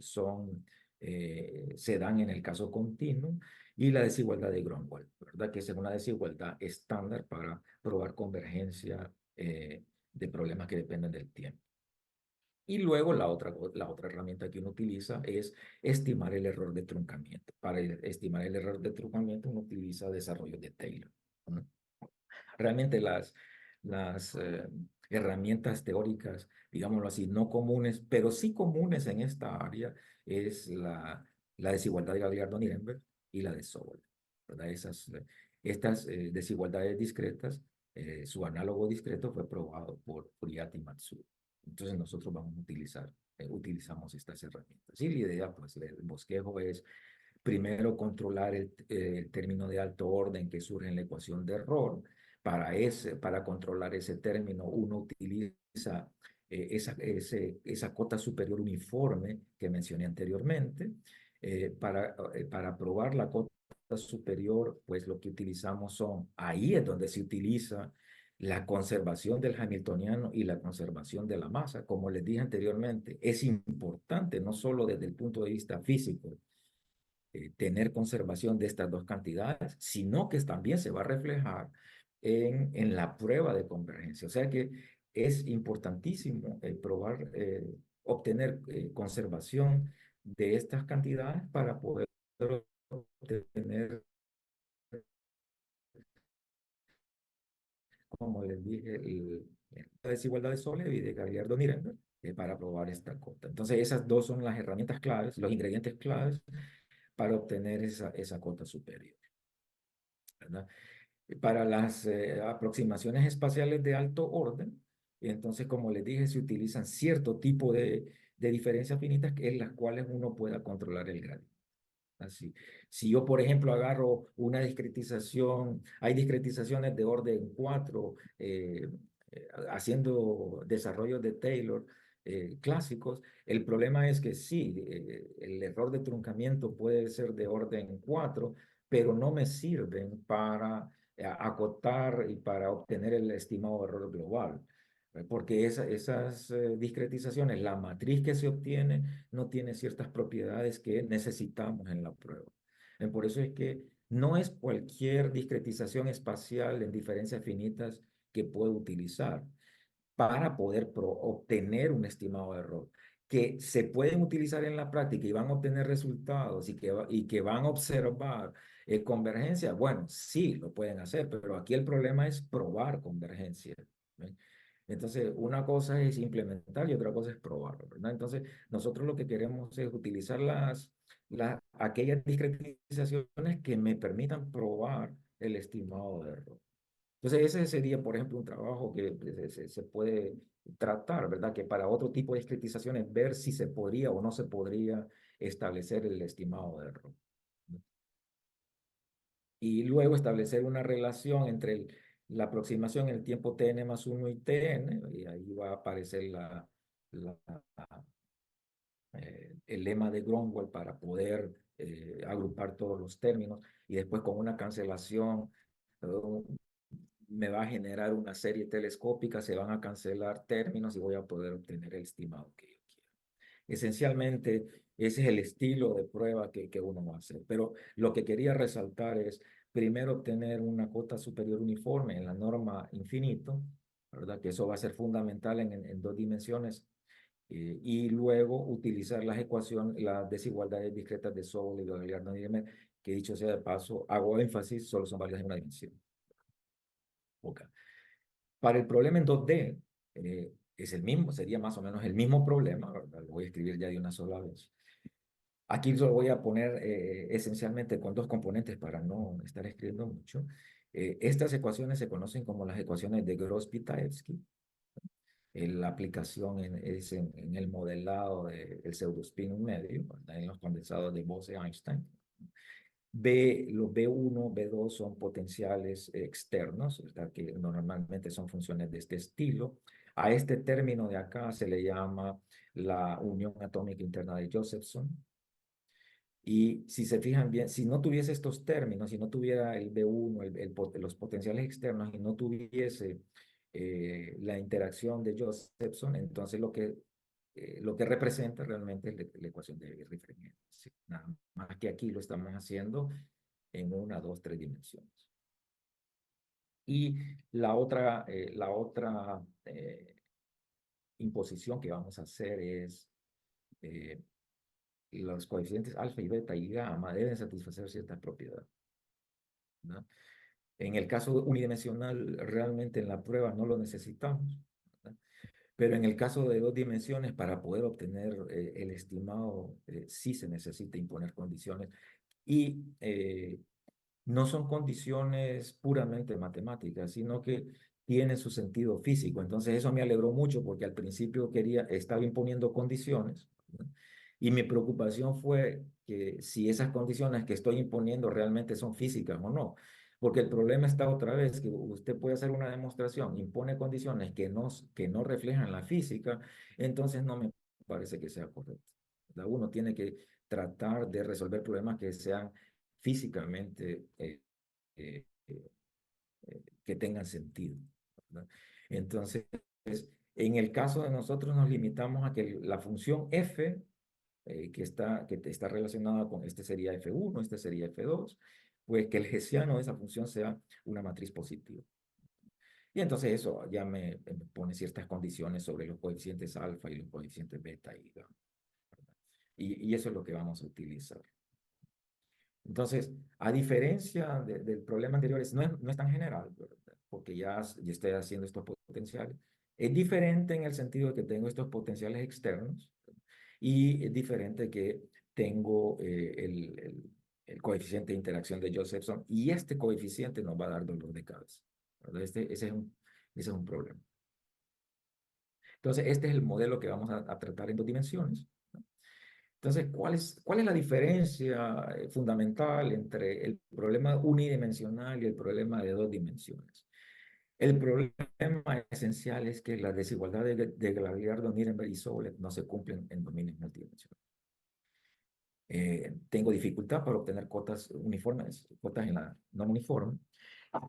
se dan en el caso continuo. Y la desigualdad de Gromwald, ¿verdad? Que es una desigualdad estándar para probar convergencia de problemas que dependen del tiempo. Y luego la otra herramienta que uno utiliza es estimar el error de truncamiento. Para estimar el error de truncamiento uno utiliza desarrollo de Taylor, ¿no? Realmente las herramientas teóricas, digámoslo así, no comunes, pero sí comunes en esta área, es la desigualdad de Gagliardo-Nirenberg y la de Sobolev, ¿verdad? Estas desigualdades discretas, su análogo discreto fue probado por Furiat y Matsuda. Entonces nosotros vamos a utilizar utilizamos estas herramientas. Y la idea, pues, del bosquejo es primero controlar el término de alto orden que surge en la ecuación de error. Para controlar ese término, uno utiliza esa cota superior uniforme que mencioné anteriormente. Para probar la cota superior, pues lo que utilizamos ahí es donde se utiliza la conservación del hamiltoniano y la conservación de la masa. Como les dije anteriormente, es importante no solo desde el punto de vista físico, tener conservación de estas dos cantidades, sino que también se va a reflejar en la prueba de convergencia. O sea que es importantísimo obtener conservación de estas cantidades para poder obtener, como les dije, la desigualdad de Solev y de Gagliardo-Nirenberg para probar esta cota. Entonces, esas dos son las herramientas claves, los ingredientes claves para obtener esa cota superior, ¿verdad? Para las aproximaciones espaciales de alto orden, entonces, como les dije, se utilizan cierto tipo de diferencias finitas en las cuales uno pueda controlar el gradiente. Así. Si yo, por ejemplo, agarro una discretización, hay discretizaciones de orden 4, haciendo desarrollos de Taylor clásicos, el problema es que sí, el error de truncamiento puede ser de orden 4, pero no me sirven para acotar y para obtener el estimado error global. Porque esas discretizaciones, la matriz que se obtiene no tiene ciertas propiedades que necesitamos en la prueba. Por eso es que no es cualquier discretización espacial en diferencias finitas que puedo utilizar para poder obtener un estimado de error. Que se pueden utilizar en la práctica y van a obtener resultados y que van a observar convergencia. Bueno, sí, lo pueden hacer, pero aquí el problema es probar convergencia. ¿Ven? Entonces, una cosa es implementar y otra cosa es probarlo, ¿verdad? Entonces, nosotros lo que queremos es utilizar aquellas discretizaciones que me permitan probar el estimado de error. Entonces, ese sería, por ejemplo, un trabajo que se puede tratar, ¿verdad? Que para otro tipo de discretizaciones, ver si se podría o no se podría establecer el estimado de error. Y luego establecer una relación entre la aproximación en el tiempo tn más 1 y tn, y ahí va a aparecer el lema de Gromwell para poder agrupar todos los términos, y después con una cancelación me va a generar una serie telescópica, se van a cancelar términos y voy a poder obtener el estimado que yo quiero. Esencialmente, ese es el estilo de prueba que uno va a hacer. Pero lo que quería resaltar es, primero, obtener una cota superior uniforme en la norma infinito, ¿verdad? Que eso va a ser fundamental en dos dimensiones. Y luego utilizar las ecuaciones, las desigualdades discretas de Sobolev y Gagliardo-Nirenberg, que dicho sea de paso, hago énfasis, solo son válidas en una dimensión. Okay. Para el problema en 2D, es el mismo, sería más o menos el mismo problema, ¿verdad? Lo voy a escribir ya de una sola vez. Aquí lo voy a poner esencialmente con dos componentes para no estar escribiendo mucho. Estas ecuaciones se conocen como las ecuaciones de Gross-Pitaevsky. La aplicación es en el modelado del pseudospin medio, ¿verdad? En los condensados de Bose-Einstein. Los B1, B2 son potenciales externos, ¿verdad? Que normalmente son funciones de este estilo. A este término de acá se le llama la unión atómica interna de Josephson. Y si se fijan bien, si no tuviese estos términos, si no tuviera el B1, los potenciales externos, y no tuviese la interacción de Josephson, entonces lo que representa realmente es la ecuación de Riemann. Sí, nada más que aquí lo estamos haciendo en 1, 2, 3 dimensiones. Y la otra imposición que vamos a hacer es los coeficientes alfa y beta y gamma deben satisfacer ciertas propiedades, ¿no? En el caso unidimensional, realmente en la prueba no lo necesitamos, ¿no? Pero en el caso de dos dimensiones, para poder obtener el estimado, sí se necesita imponer condiciones. Y no son condiciones puramente matemáticas, sino que tiene su sentido físico. Entonces eso me alegró mucho porque al principio estaba imponiendo condiciones, ¿no? Y mi preocupación fue que si esas condiciones que estoy imponiendo realmente son físicas o no. Porque el problema está otra vez que usted puede hacer una demostración, impone condiciones que no reflejan la física, entonces no me parece que sea correcto. Uno tiene que tratar de resolver problemas que sean físicamente eh, que tengan sentido, ¿verdad? Entonces, en el caso de nosotros nos limitamos a que la función f, que está relacionada con este sería f1, este sería f2, pues que el hessiano de esa función sea una matriz positiva. Y entonces eso ya me pone ciertas condiciones sobre los coeficientes alfa y los coeficientes beta y gamma, ¿verdad? Y eso es lo que vamos a utilizar. Entonces, a diferencia del problema anterior, no es tan general, ¿verdad? Porque ya estoy haciendo estos potenciales. Es diferente en el sentido de que tengo estos potenciales externos, y es diferente que tengo el coeficiente de interacción de Josephson, y este coeficiente nos va a dar dolor de cabeza, ¿verdad? Ese es un problema. Entonces, este es el modelo que vamos a tratar en 2 dimensiones. Entonces, ¿cuál es la diferencia fundamental entre el problema unidimensional y el problema de 2 dimensiones? El problema esencial es que las desigualdades de Gagliardo, Nirenberg y Sobolev no se cumplen en dominios multidimensionales. Tengo dificultad para obtener cotas uniformes, cotas en la no uniforme,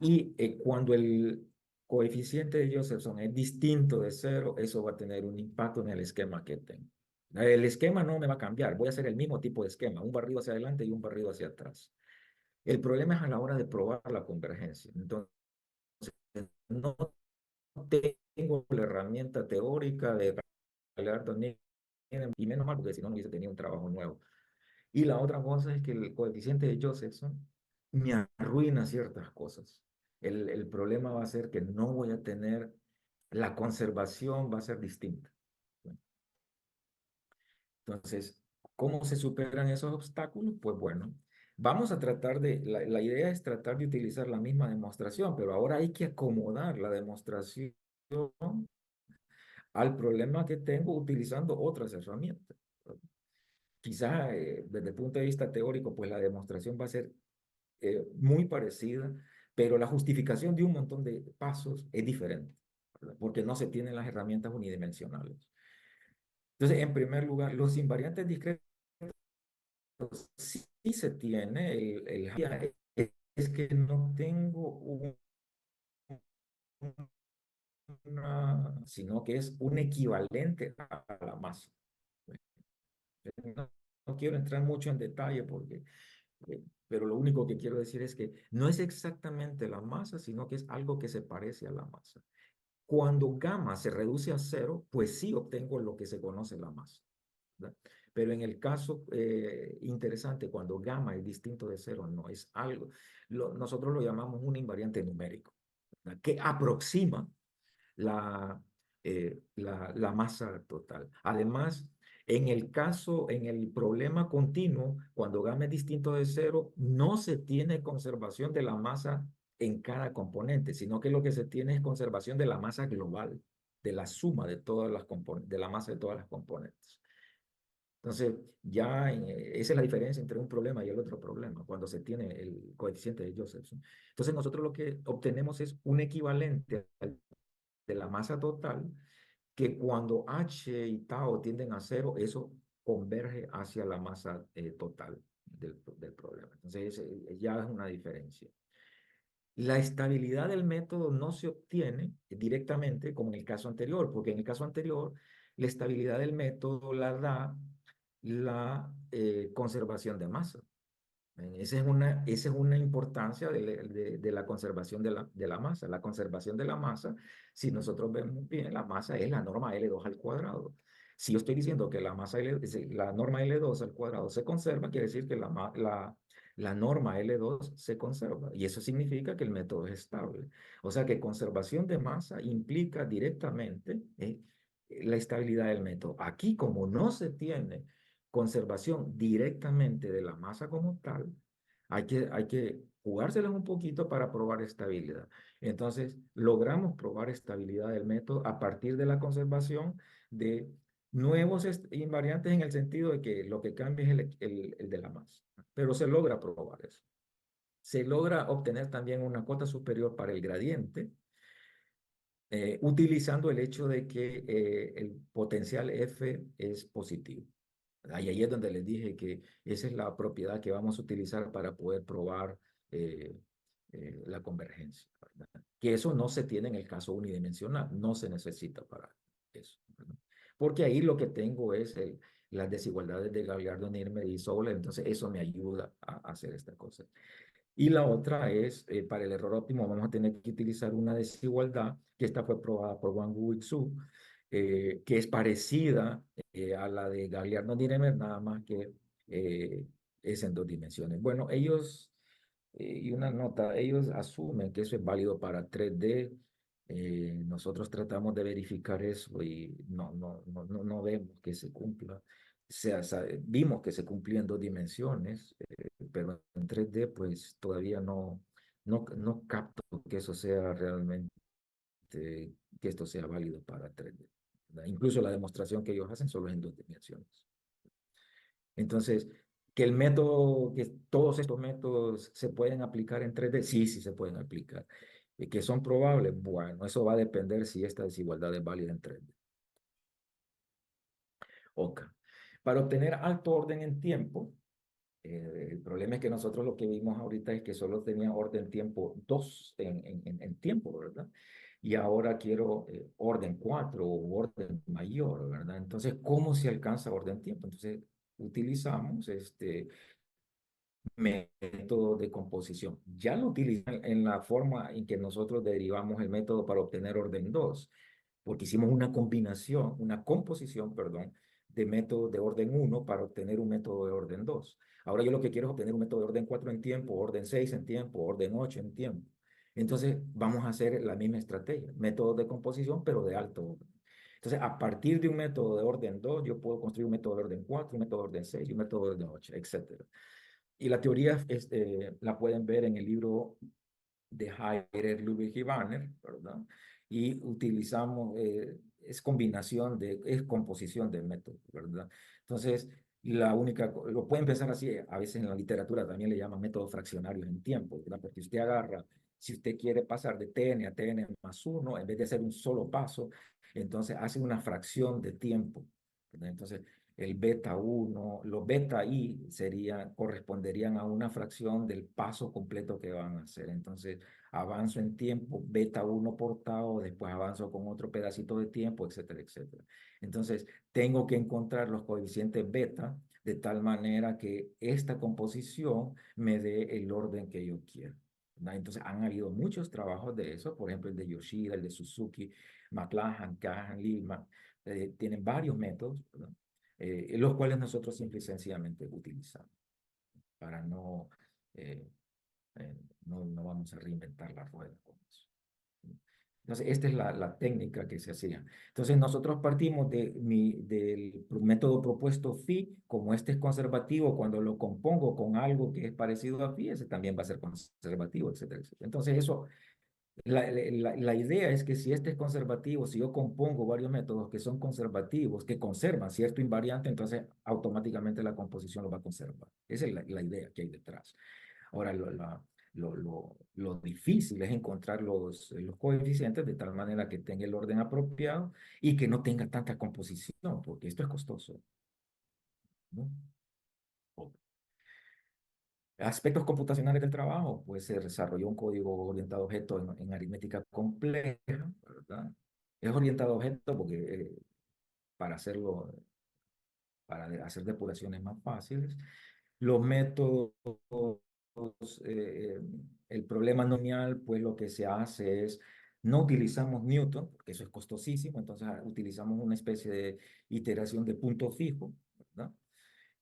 y cuando el coeficiente de Josephson es distinto de 0, eso va a tener un impacto en el esquema que tengo. El esquema no me va a cambiar, voy a hacer el mismo tipo de esquema, un barrido hacia adelante y un barrido hacia atrás. El problema es a la hora de probar la convergencia. Entonces, no tengo la herramienta teórica de Gagliardo, y menos mal, porque si no, no hubiese tenido un trabajo nuevo. Y la otra cosa es que el coeficiente de Josephson me arruina ciertas cosas. El problema va a ser que no voy a tener, la conservación va a ser distinta. Entonces, ¿cómo se superan esos obstáculos? Pues bueno, vamos a tratar la idea es tratar de utilizar la misma demostración, pero ahora hay que acomodar la demostración al problema que tengo utilizando otras herramientas. Quizás desde el punto de vista teórico, pues la demostración va a ser muy parecida, pero la justificación de un montón de pasos es diferente, ¿verdad? Porque no se tienen las herramientas unidimensionales. Entonces, en primer lugar, los invariantes discretos sí se tiene. Es que no tengo sino que es un equivalente a la masa. No, no quiero entrar mucho en detalle porque pero lo único que quiero decir es que no es exactamente la masa, sino que es algo que se parece a la masa. Cuando gamma se reduce a 0, pues sí obtengo lo que se conoce la masa, ¿verdad? Pero en el caso interesante, cuando gamma es distinto de 0, no es algo, nosotros lo llamamos un invariante numérico, ¿verdad? Que aproxima la masa total. Además, en el problema continuo, cuando gamma es distinto de 0, no se tiene conservación de la masa en cada componente, sino que lo que se tiene es conservación de la masa global, de la suma de todas las de la masa de todas las componentes. Entonces, esa es la diferencia entre un problema y el otro problema, cuando se tiene el coeficiente de Josephson. Entonces, nosotros lo que obtenemos es un equivalente de la masa total, que cuando H y tau tienden a 0, eso converge hacia la masa total del problema. Entonces, ya es una diferencia. La estabilidad del método no se obtiene directamente como en el caso anterior, porque en el caso anterior la estabilidad del método la da la conservación de masa. Esa es una importancia de la conservación de la masa. La conservación de la masa, si nosotros vemos bien, la masa es la norma L2 al cuadrado. Si yo estoy diciendo que la la norma L2 al cuadrado se conserva, quiere decir que la norma L2 se conserva. Y eso significa que el método es estable. O sea que conservación de masa implica directamente la estabilidad del método. Aquí, como no se tiene conservación directamente de la masa como tal, hay que jugárselas un poquito para probar estabilidad. Entonces, logramos probar estabilidad del método a partir de la conservación de nuevos invariantes en el sentido de que lo que cambia es el de la masa. Pero se logra probar eso. Se logra obtener también una cota superior para el gradiente, utilizando el hecho de que el potencial F es positivo. Ahí es donde les dije que esa es la propiedad que vamos a utilizar para poder probar la convergencia, ¿verdad? Que eso no se tiene en el caso unidimensional, no se necesita para eso, ¿verdad? Porque ahí lo que tengo es las desigualdades de Gagliardo-Nirmer y Soler, entonces eso me ayuda a hacer esta cosa. Y la otra es, para el error óptimo vamos a tener que utilizar una desigualdad, que esta fue probada por Wang Wu y Xu, que es parecida a la de Gagliardo-Nirmer, nada más que es en 2 dimensiones. Bueno, ellos, y una nota, ellos asumen que eso es válido para 3D. Nosotros tratamos de verificar eso y no vemos que se cumpla. Vimos que se cumplía en 2 dimensiones, pero en 3D pues todavía no capto que eso sea realmente, que esto sea válido para 3D, ¿verdad? Incluso la demostración que ellos hacen solo es en 2 dimensiones. Entonces, que el método, que todos estos métodos se pueden aplicar en 3D, sí, sí se pueden aplicar. Y que son probables, bueno, eso va a depender si esta desigualdad es válida en 3D. Ok. Para obtener alto orden en tiempo, el problema es que nosotros lo que vimos ahorita es que solo tenía orden tiempo 2 en tiempo, ¿verdad? Y ahora quiero orden 4 o orden mayor, ¿verdad? Entonces, ¿cómo se alcanza orden tiempo? Entonces, utilizamos este método de composición. Ya lo utilizan en la forma en que nosotros derivamos el método para obtener orden 2, porque hicimos una combinación, una composición, perdón, de métodos de orden 1 para obtener un método de orden 2. Ahora yo lo que quiero es obtener un método de orden 4 en tiempo, orden 6 en tiempo, orden 8 en tiempo. Entonces vamos a hacer la misma estrategia, métodos de composición, pero de alto orden. Entonces, a partir de un método de orden 2, yo puedo construir un método de orden 4, un método de orden 6 y un método de orden 8, etc. Y la teoría la pueden ver en el libro de Heider, Ludwig y Banner, ¿verdad? Y utilizamos, es combinación es composición de métodos, ¿verdad? Entonces, lo pueden pensar así, a veces en la literatura también le llaman métodos fraccionarios en tiempo, ¿verdad? Porque usted agarra, si usted quiere pasar de Tn a Tn más 1, en vez de hacer un solo paso, entonces hace una fracción de tiempo, ¿verdad? Entonces, el beta 1, los beta i corresponderían a una fracción del paso completo que van a hacer. Entonces, avanzo en tiempo, beta 1 por tau, después avanzo con otro pedacito de tiempo, etcétera, etcétera. Entonces, tengo que encontrar los coeficientes beta de tal manera que esta composición me dé el orden que yo quiero, ¿verdad? Entonces, han habido muchos trabajos de eso, por ejemplo, el de Yoshida, el de Suzuki, McLachlan, Kahan, Lillman, tienen varios métodos, ¿verdad? Los cuales nosotros simple y sencillamente utilizamos para eh, no vamos a reinventar la rueda con eso. Entonces, esta es la técnica que se hacía. Entonces, nosotros partimos del método propuesto phi, como este es conservativo, cuando lo compongo con algo que es parecido a phi, ese también va a ser conservativo, etcétera, etcétera. Entonces, eso la idea es que si este es conservativo, si yo compongo varios métodos que son conservativos, que conservan cierto invariante, entonces automáticamente la composición lo va a conservar. Esa es la idea que hay detrás. Ahora, lo difícil es encontrar los coeficientes de tal manera que tenga el orden apropiado y que no tenga tanta composición, porque esto es costoso, ¿no? Aspectos computacionales del trabajo, pues se desarrolló un código orientado a objetos en aritmética compleja, ¿verdad? Es orientado a objetos porque para hacerlo, para hacer depuraciones más fáciles. Los métodos, el problema nominal, pues lo que se hace es, no utilizamos Newton, porque eso es costosísimo, entonces utilizamos una especie de iteración de punto fijo, ¿verdad?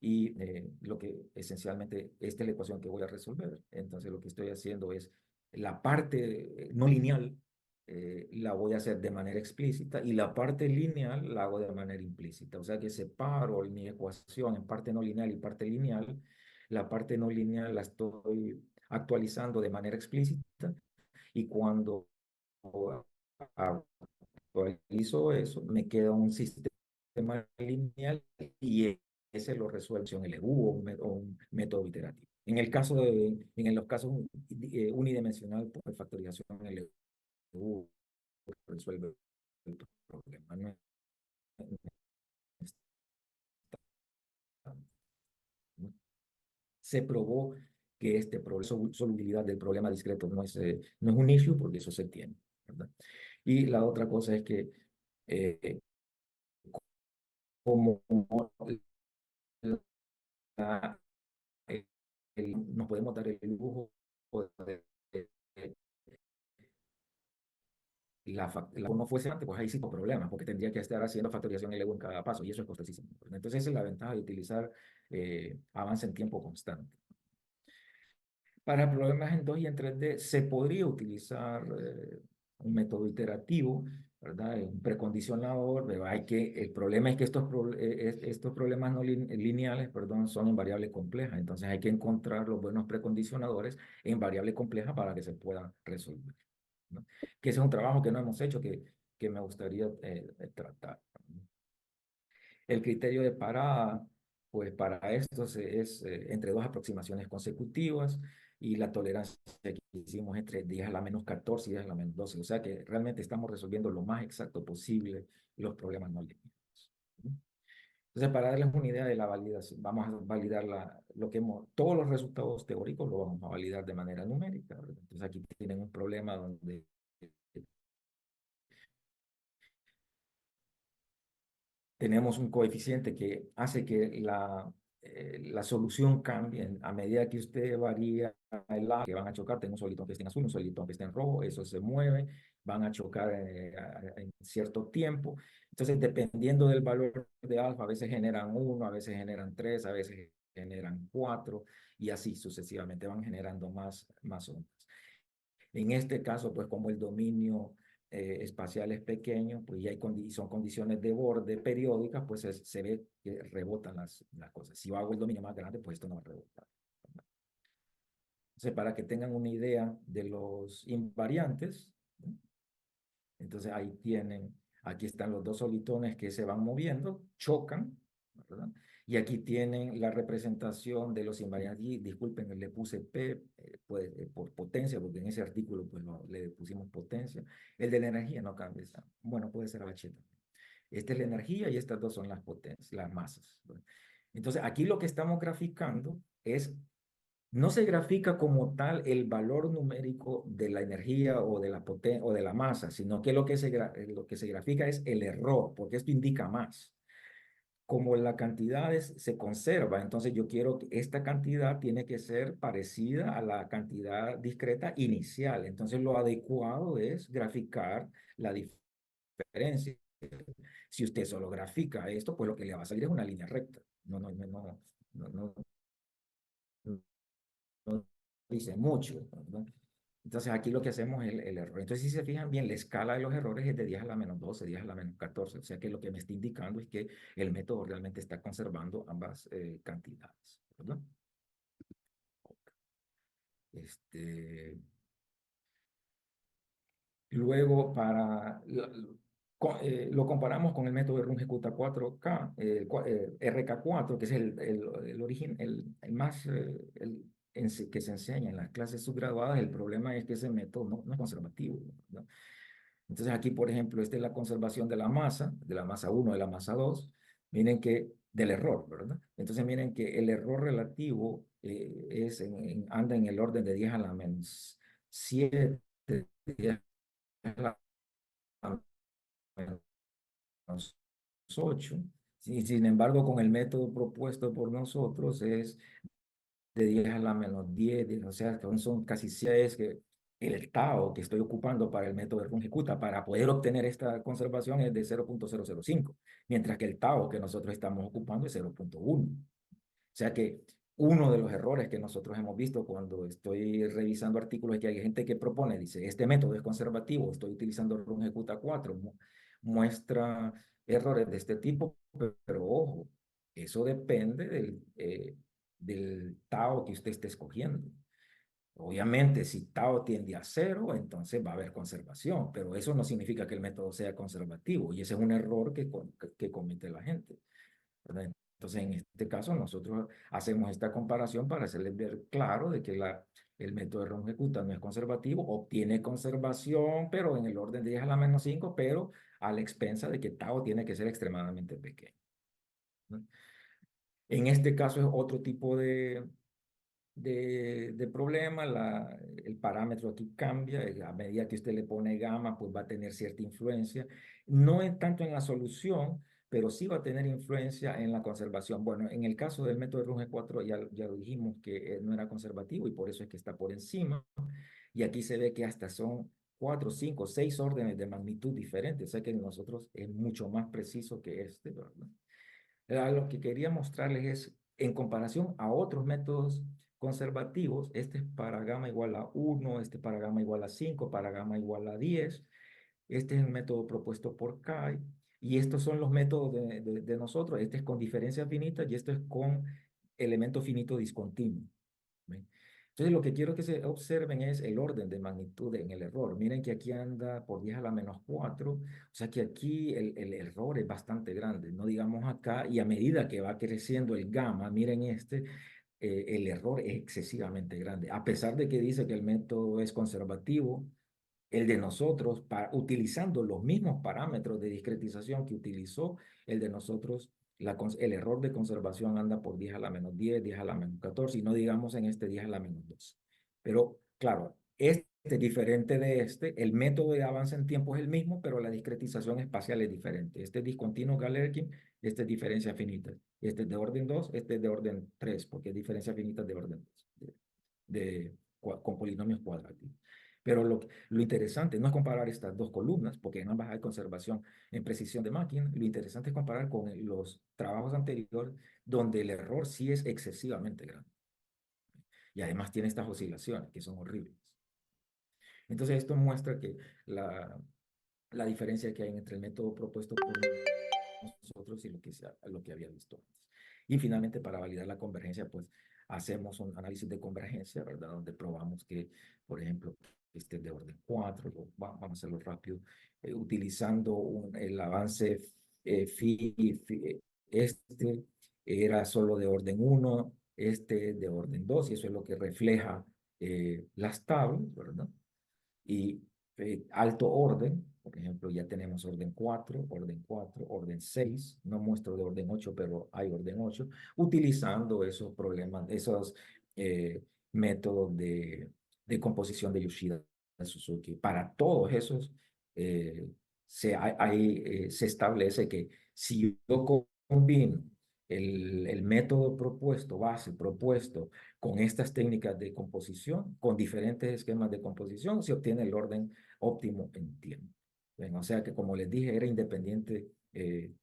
Y lo que esencialmente, esta es la ecuación que voy a resolver. Entonces lo que estoy haciendo es la parte no lineal, la voy a hacer de manera explícita y la parte lineal la hago de manera implícita. O sea que separo mi ecuación en parte no lineal y parte lineal. La parte no lineal la estoy actualizando de manera explícita, y cuando actualizo eso, me queda un sistema lineal y ese lo resuelve en LU o un método iterativo. En los casos unidimensional, pues factorización en LU resuelve el problema. Se probó que solubilidad del problema discreto no es un issue, porque eso se tiene, ¿verdad? Y la otra cosa es que como la, nos podemos dar el lujo de no fuese antes, pues ahí sí por problemas, porque tendría que estar haciendo factorización en cada paso, y eso es costosísimo. Entonces, esa es la ventaja de utilizar avance en tiempo constante. Para problemas en 2 y en 3D se podría utilizar un método iterativo, ¿verdad? Un precondicionador, pero el problema es que estos problemas no lineales, perdón, son en variable compleja, entonces hay que encontrar los buenos precondicionadores en variable compleja para que se puedan resolver, ¿no? Que ese es un trabajo que no hemos hecho, que me gustaría tratar. El criterio de parada, pues para esto es entre 2 aproximaciones consecutivas, y la tolerancia que hicimos entre 10 a la menos 14 y 10 a la menos 12. O sea que realmente estamos resolviendo lo más exacto posible los problemas no lineales. Entonces, para darles una idea de la validación, vamos a validar todos los resultados teóricos los vamos a validar de manera numérica, ¿verdad? Entonces, aquí tienen un problema donde tenemos un coeficiente que hace que la solución cambie a medida que usted varía el lado que van a chocar. Tengo un solitón que esté en azul, un solitón que esté en rojo, eso se mueve, van a chocar en cierto tiempo. Entonces, dependiendo del valor de alfa, a veces generan 1, a veces generan 3, a veces generan 4, y así sucesivamente van generando más ondas. En este caso, pues como el dominio espacial es pequeño, pues ya son condiciones de borde periódicas, pues se ve que rebotan las cosas. Si yo hago el dominio más grande, pues esto no va a rebotar. Entonces, para que tengan una idea de los invariantes, ¿no? Entonces ahí aquí están los 2 solitones que se van moviendo, chocan, ¿verdad? Y aquí tienen la representación de los invariantes. Y disculpen, le puse P por potencia, porque en ese artículo pues le pusimos potencia. El de la energía no cambia. Bueno, puede ser H también. Esta es la energía y estas 2 son las potencias, las masas, ¿verdad? Entonces, aquí lo que estamos graficando no se grafica como tal el valor numérico de la energía o de la masa, sino que lo que se grafica es el error, porque esto indica más. Como la cantidad se conserva, entonces yo quiero que esta cantidad tiene que ser parecida a la cantidad discreta inicial. Entonces lo adecuado es graficar la diferencia. Si usted solo grafica esto, pues lo que le va a salir es una línea recta. No dice mucho, ¿no? Entonces aquí lo que hacemos es el error. Entonces, si se fijan bien, la escala de los errores es de 10 a la menos 12, 10 a la menos 14. O sea que lo que me está indicando es que el método realmente está conservando ambas cantidades, ¿verdad? Luego, lo comparamos con el método de Runge Q4K, RK4, que es el más que se enseña en las clases subgraduadas. El problema es que ese método no es conservativo, ¿verdad? Entonces aquí, por ejemplo, esta es la conservación de la masa 1, de la masa 2. Miren que del error, ¿verdad? Entonces miren que el error relativo anda en el orden de 10 a la menos 7, 10 a la menos 8. Sin embargo, con el método propuesto por nosotros es de 10 a la menos 10, o sea, son casi 6, que el tau que estoy ocupando para el método de Runge-Kutta para poder obtener esta conservación es de 0.005, mientras que el tau que nosotros estamos ocupando es 0.1. O sea que uno de los errores que nosotros hemos visto cuando estoy revisando artículos es que hay gente que propone, dice, este método es conservativo, estoy utilizando Runge-Kutta 4, muestra errores de este tipo, pero ojo, eso depende del tau que usted esté escogiendo. Obviamente, si tau tiende a cero, entonces va a haber conservación, pero eso no significa que el método sea conservativo, y ese es un error que comete la gente, ¿verdad? Entonces, en este caso, nosotros hacemos esta comparación para hacerles ver claro de que el método de Runge-Kutta no es conservativo, obtiene conservación, pero en el orden de 10 a la menos 5, pero a la expensa de que tau tiene que ser extremadamente pequeño, ¿no? En este caso es otro tipo de problema, el parámetro aquí cambia, a medida que usted le pone gamma, pues va a tener cierta influencia, no es tanto en la solución, pero sí va a tener influencia en la conservación. Bueno, en el caso del método de Runge 4 ya lo dijimos que no era conservativo y por eso es que está por encima, y aquí se ve que hasta son 4, 5, 6 órdenes de magnitud diferentes, o sea que nosotros es mucho más preciso que este, ¿verdad? Lo que quería mostrarles es, en comparación a otros métodos conservativos, este es para gamma igual a 1, este para gamma igual a 5, para gamma igual a 10. Este es el método propuesto por Kai. Y estos son los métodos de nosotros. Este es con diferencia finita y esto es con elemento finito discontinuo. ¿Ven? Entonces, lo que quiero que se observen es el orden de magnitud en el error. Miren que aquí anda por 10 a la menos 4, o sea que aquí el error es bastante grande, no digamos acá, y a medida que va creciendo el gamma, miren el error es excesivamente grande. A pesar de que dice que el método es conservativo, el de nosotros, utilizando los mismos parámetros de discretización que utilizó el de nosotros, el error de conservación anda por 10 a la menos 10, 10 a la menos 14, y no digamos en este 10 a la menos 12. Pero claro, este es diferente de este, el método de avance en tiempo es el mismo, pero la discretización espacial es diferente. Este es discontinuo Galerkin, este es diferencia finita. Este es de orden 2, este es de orden 3, porque es diferencia finita de orden 2, con polinomios cuadráticos. Pero lo interesante no es comparar estas dos columnas, porque en ambas hay conservación en precisión de máquina. Lo interesante es comparar con los trabajos anteriores, donde el error sí es excesivamente grande. Y además tiene estas oscilaciones que son horribles. Entonces, esto muestra que la diferencia que hay entre el método propuesto por nosotros y lo que había visto antes. Y finalmente, para validar la convergencia, pues hacemos un análisis de convergencia, ¿verdad? Donde probamos que, por ejemplo, este es de orden 4, vamos a hacerlo rápido, utilizando el avance este era solo de orden 1, este de orden 2, y eso es lo que refleja las tablas, ¿verdad? Y alto orden, por ejemplo, ya tenemos orden 4, orden 6, no muestro de orden 8, pero hay orden 8, utilizando esos problemas, esos métodos de composición de Yoshida Suzuki. Para todos esos, se establece que si yo combino el método propuesto, base propuesto, con estas técnicas de composición, con diferentes esquemas de composición, se obtiene el orden óptimo en tiempo. Bien, o sea que, como les dije, era independiente de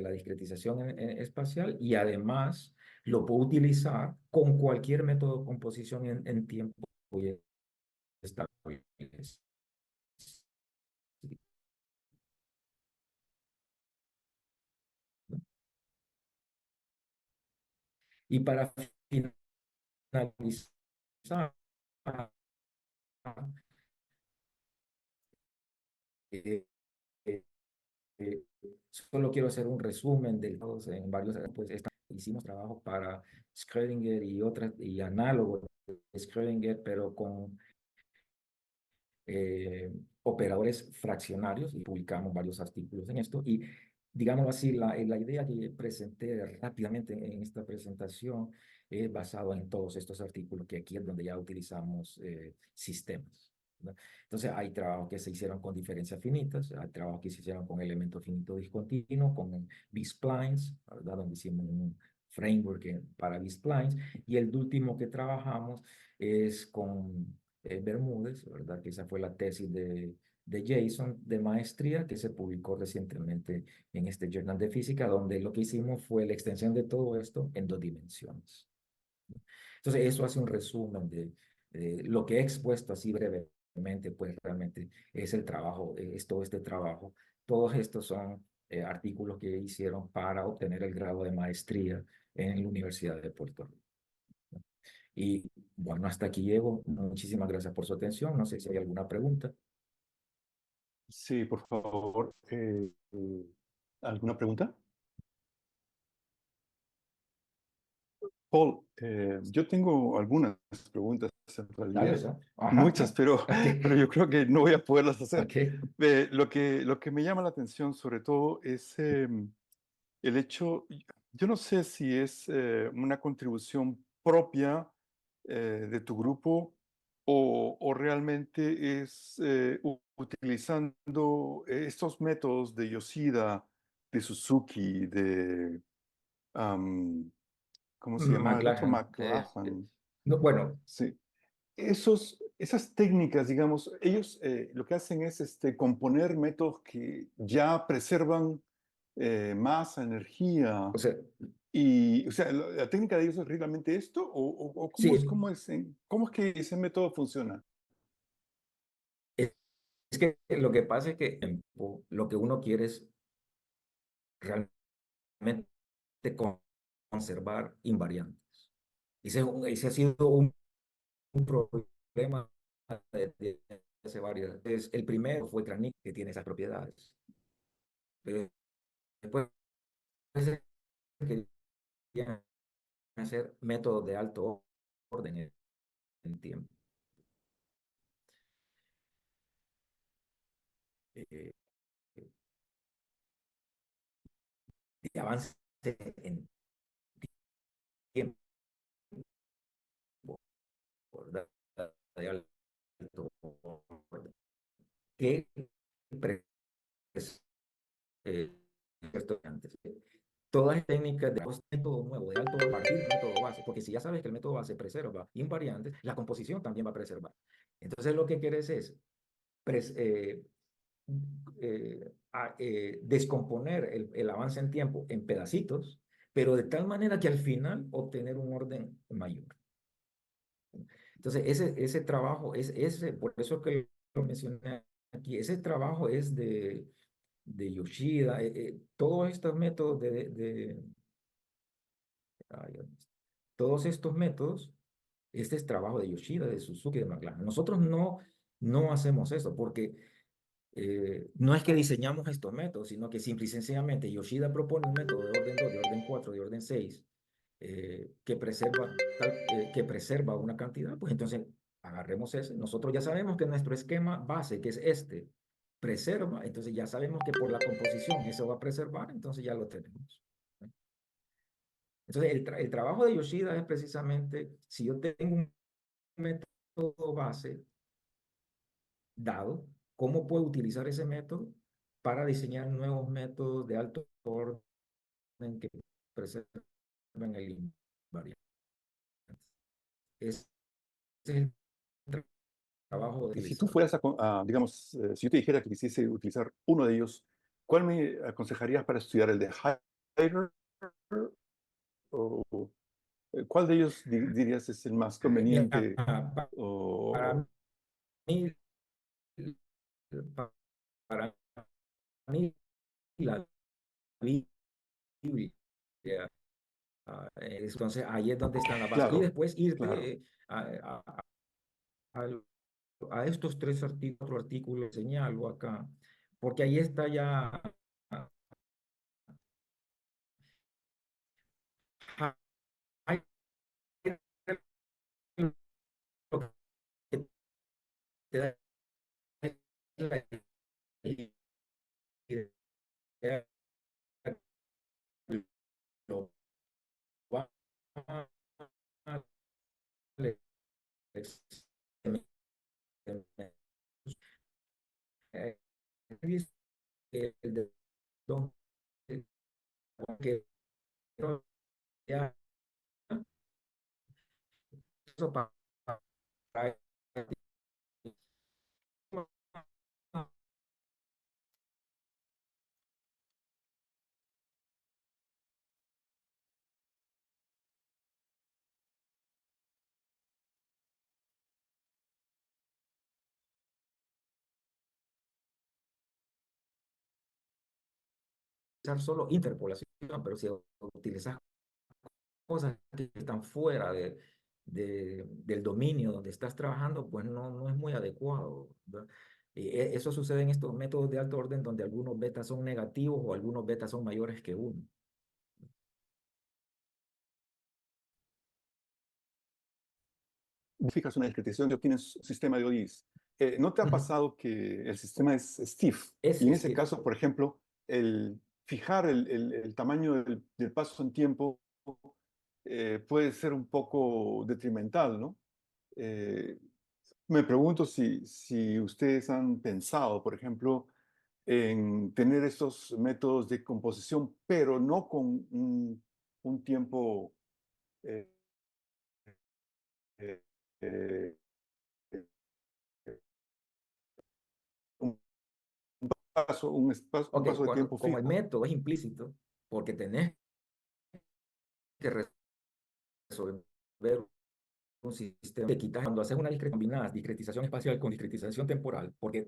la discretización espacial, y además lo puedo utilizar con cualquier método de composición en tiempo estable. Y para finalizar, eh, eh, eh, solo quiero hacer un resumen de todos en varios, pues hicimos trabajos para Schrödinger y análogos de Schrödinger, pero con operadores fraccionarios, y publicamos varios artículos en esto. Y digámoslo así, la idea que presenté rápidamente en esta presentación es basada en todos estos artículos, que aquí es donde ya utilizamos sistemas, ¿no? Entonces, hay trabajos que se hicieron con diferencias finitas, hay trabajos que se hicieron con elemento finito discontinuo, con B-splines, ¿verdad? Donde hicimos un framework para B-splines, y el último que trabajamos es con Bermúdez, ¿verdad? Que esa fue la tesis de Jason de maestría, que se publicó recientemente en este Journal de Física, donde lo que hicimos fue la extensión de todo esto en 2 dimensiones. Entonces, eso hace un resumen de lo que he expuesto así brevemente, pues realmente es el trabajo, es todo este trabajo. Todos estos son artículos que hicieron para obtener el grado de maestría en la Universidad de Puerto Rico. Y bueno, hasta aquí llego. Muchísimas gracias por su atención. No sé si hay alguna pregunta. Sí, por favor. ¿Alguna pregunta? Paul, yo tengo algunas preguntas en Dale, realidad, ¿sabes? Ajá. muchas, pero yo creo que no voy a poderlas hacer. Ok. Lo que me llama la atención sobre todo es el hecho, yo no sé si es una contribución propia de tu grupo o realmente es utilizando estos métodos de Yoshida, de Suzuki, de, ¿cómo se llamaba el otro? McLachlan. McLachlan. No, bueno, Sí. Esas técnicas, digamos, ellos lo que hacen es componer métodos que ya preservan masa, energía. o sea, Y, o sea, la técnica de ellos es realmente esto, o sí, cómo es que ese método funciona. es que lo que pasa es que lo que uno quiere es realmente conservar invariantes. Ese ha sido un problema de hace varios. El primero fue Kranich, que tiene esas propiedades. Pero después querían hacer métodos de alto orden en tiempo. Eh, de avance en tiempo, ¿verdad? De alto orden. Que eh, antes. Todas las técnicas de método nuevo de alto orden, partir del método base, porque si ya sabes que el método base preserva invariantes, la composición también va a preservar. Entonces lo que quieres es pres, descomponer el avance en tiempo en pedacitos, pero de tal manera que al final obtener un orden mayor. Entonces, ese trabajo por eso que lo mencioné aquí, ese trabajo es de Yoshida, todos estos métodos ay, todos estos métodos, este es trabajo de Yoshida, de Suzuki, de McLaren. Nosotros no hacemos eso porque no es que diseñamos estos métodos, sino que simple y sencillamente Yoshida propone un método de orden 2, de orden 4, de orden 6, que preserva una cantidad, pues entonces agarremos ese. Nosotros ya sabemos que nuestro esquema base, que es este, preserva, entonces ya sabemos que por la composición eso va a preservar, entonces ya lo tenemos. Entonces el trabajo de Yoshida es precisamente, si yo tengo un método base dado, ¿cómo puedo utilizar ese método para diseñar nuevos métodos de alto orden que preserven el invariante? Ese es el trabajo de Y si tú utilizar. fueras digamos, si yo te dijera que quisiese utilizar uno de ellos, ¿cuál me aconsejarías para estudiar? ¿El de Heidegger? ¿O cuál de ellos dirías es el más Mira, conveniente? para O, mí, para mí la Biblia, entonces ahí es donde están las bases. Y claro, después claro. irte a, a estos tres artículos, cuatro artículos, señalo acá, porque ahí está ya hay lo que te da la idea, lo va a leer, el de don que ya eso para utilizar solo interpolación, pero si utilizas cosas que están fuera del dominio donde estás trabajando, pues no es muy adecuado, ¿verdad? Eso sucede en estos métodos de alto orden donde algunos betas son negativos o algunos betas son mayores que 1. Fijas una discretización y obtienes un sistema de ODIs. ¿No te ha pasado que el sistema es stiff? Es Y en ese stiff. caso, por ejemplo, el fijar el tamaño del paso en tiempo puede ser un poco detrimental, ¿no? Me pregunto si ustedes han pensado, por ejemplo, en tener estos métodos de composición, pero no con un tiempo eh, eh, eh, un un Ok, paso de tiempo como el fijo. método es implícito, porque tenés que resolver un sistema, te quitas cuando haces una combinada discretización espacial con discretización temporal, porque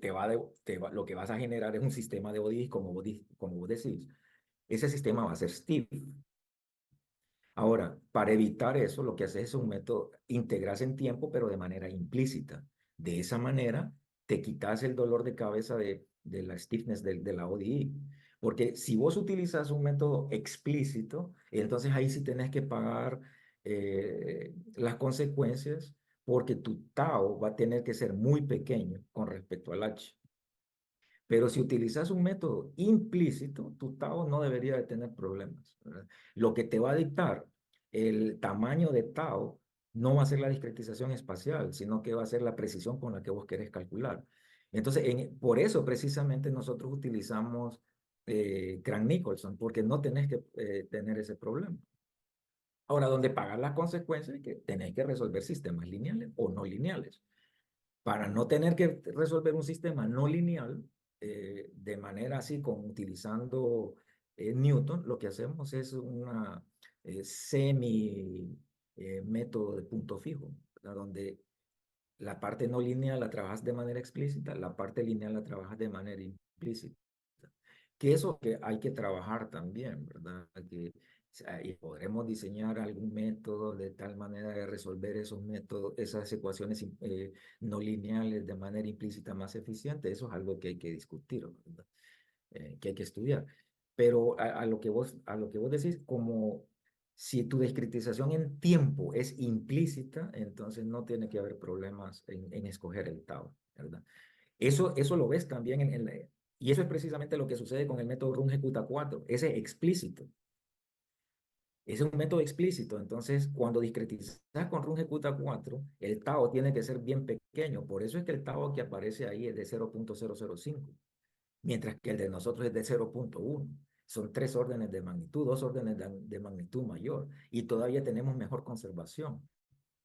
lo que vas a generar es un sistema de ODI, como vos decís. Ese sistema va a ser stiff. Ahora, para evitar eso, lo que haces es un método, integras en tiempo, pero de manera implícita. De esa manera, te quitas el dolor de cabeza de la stiffness de la ODI. Porque si vos utilizas un método explícito, entonces ahí sí tenés que pagar las consecuencias, porque tu tau va a tener que ser muy pequeño con respecto al H. Pero si utilizas un método implícito, tu tau no debería de tener problemas, ¿verdad? Lo que te va a dictar el tamaño de tau no va a ser la discretización espacial, sino que va a ser la precisión con la que vos querés calcular. Entonces, por eso precisamente nosotros utilizamos Crank-Nicolson, porque no tenés que tener ese problema. Ahora, donde pagar las consecuencias es que tenés que resolver sistemas lineales o no lineales. Para no tener que resolver un sistema no lineal de manera así, utilizando Newton, lo que hacemos es una semi método de punto fijo, ¿verdad? Donde la parte no lineal la trabajas de manera explícita, la parte lineal la trabajas de manera implícita. Que eso que hay que trabajar también, ¿verdad? Que, y podremos diseñar algún método de tal manera de resolver esos métodos, esas ecuaciones no lineales de manera implícita más eficiente. Eso es algo que hay que discutir, ¿verdad? Que hay que estudiar. Pero a lo que vos decís, como si tu discretización en tiempo es implícita, entonces no tiene que haber problemas en escoger el tau, ¿verdad? Eso lo ves también y eso es precisamente lo que sucede con el método Runge-Kutta-4. Ese es explícito. Ese es un método explícito. Entonces, cuando discretizas con Runge-Kutta-4, el tau tiene que ser bien pequeño. Por eso es que el tau que aparece ahí es de 0.005, mientras que el de nosotros es de 0.1. Son 3 órdenes de magnitud, 2 órdenes de magnitud mayor. Y todavía tenemos mejor conservación.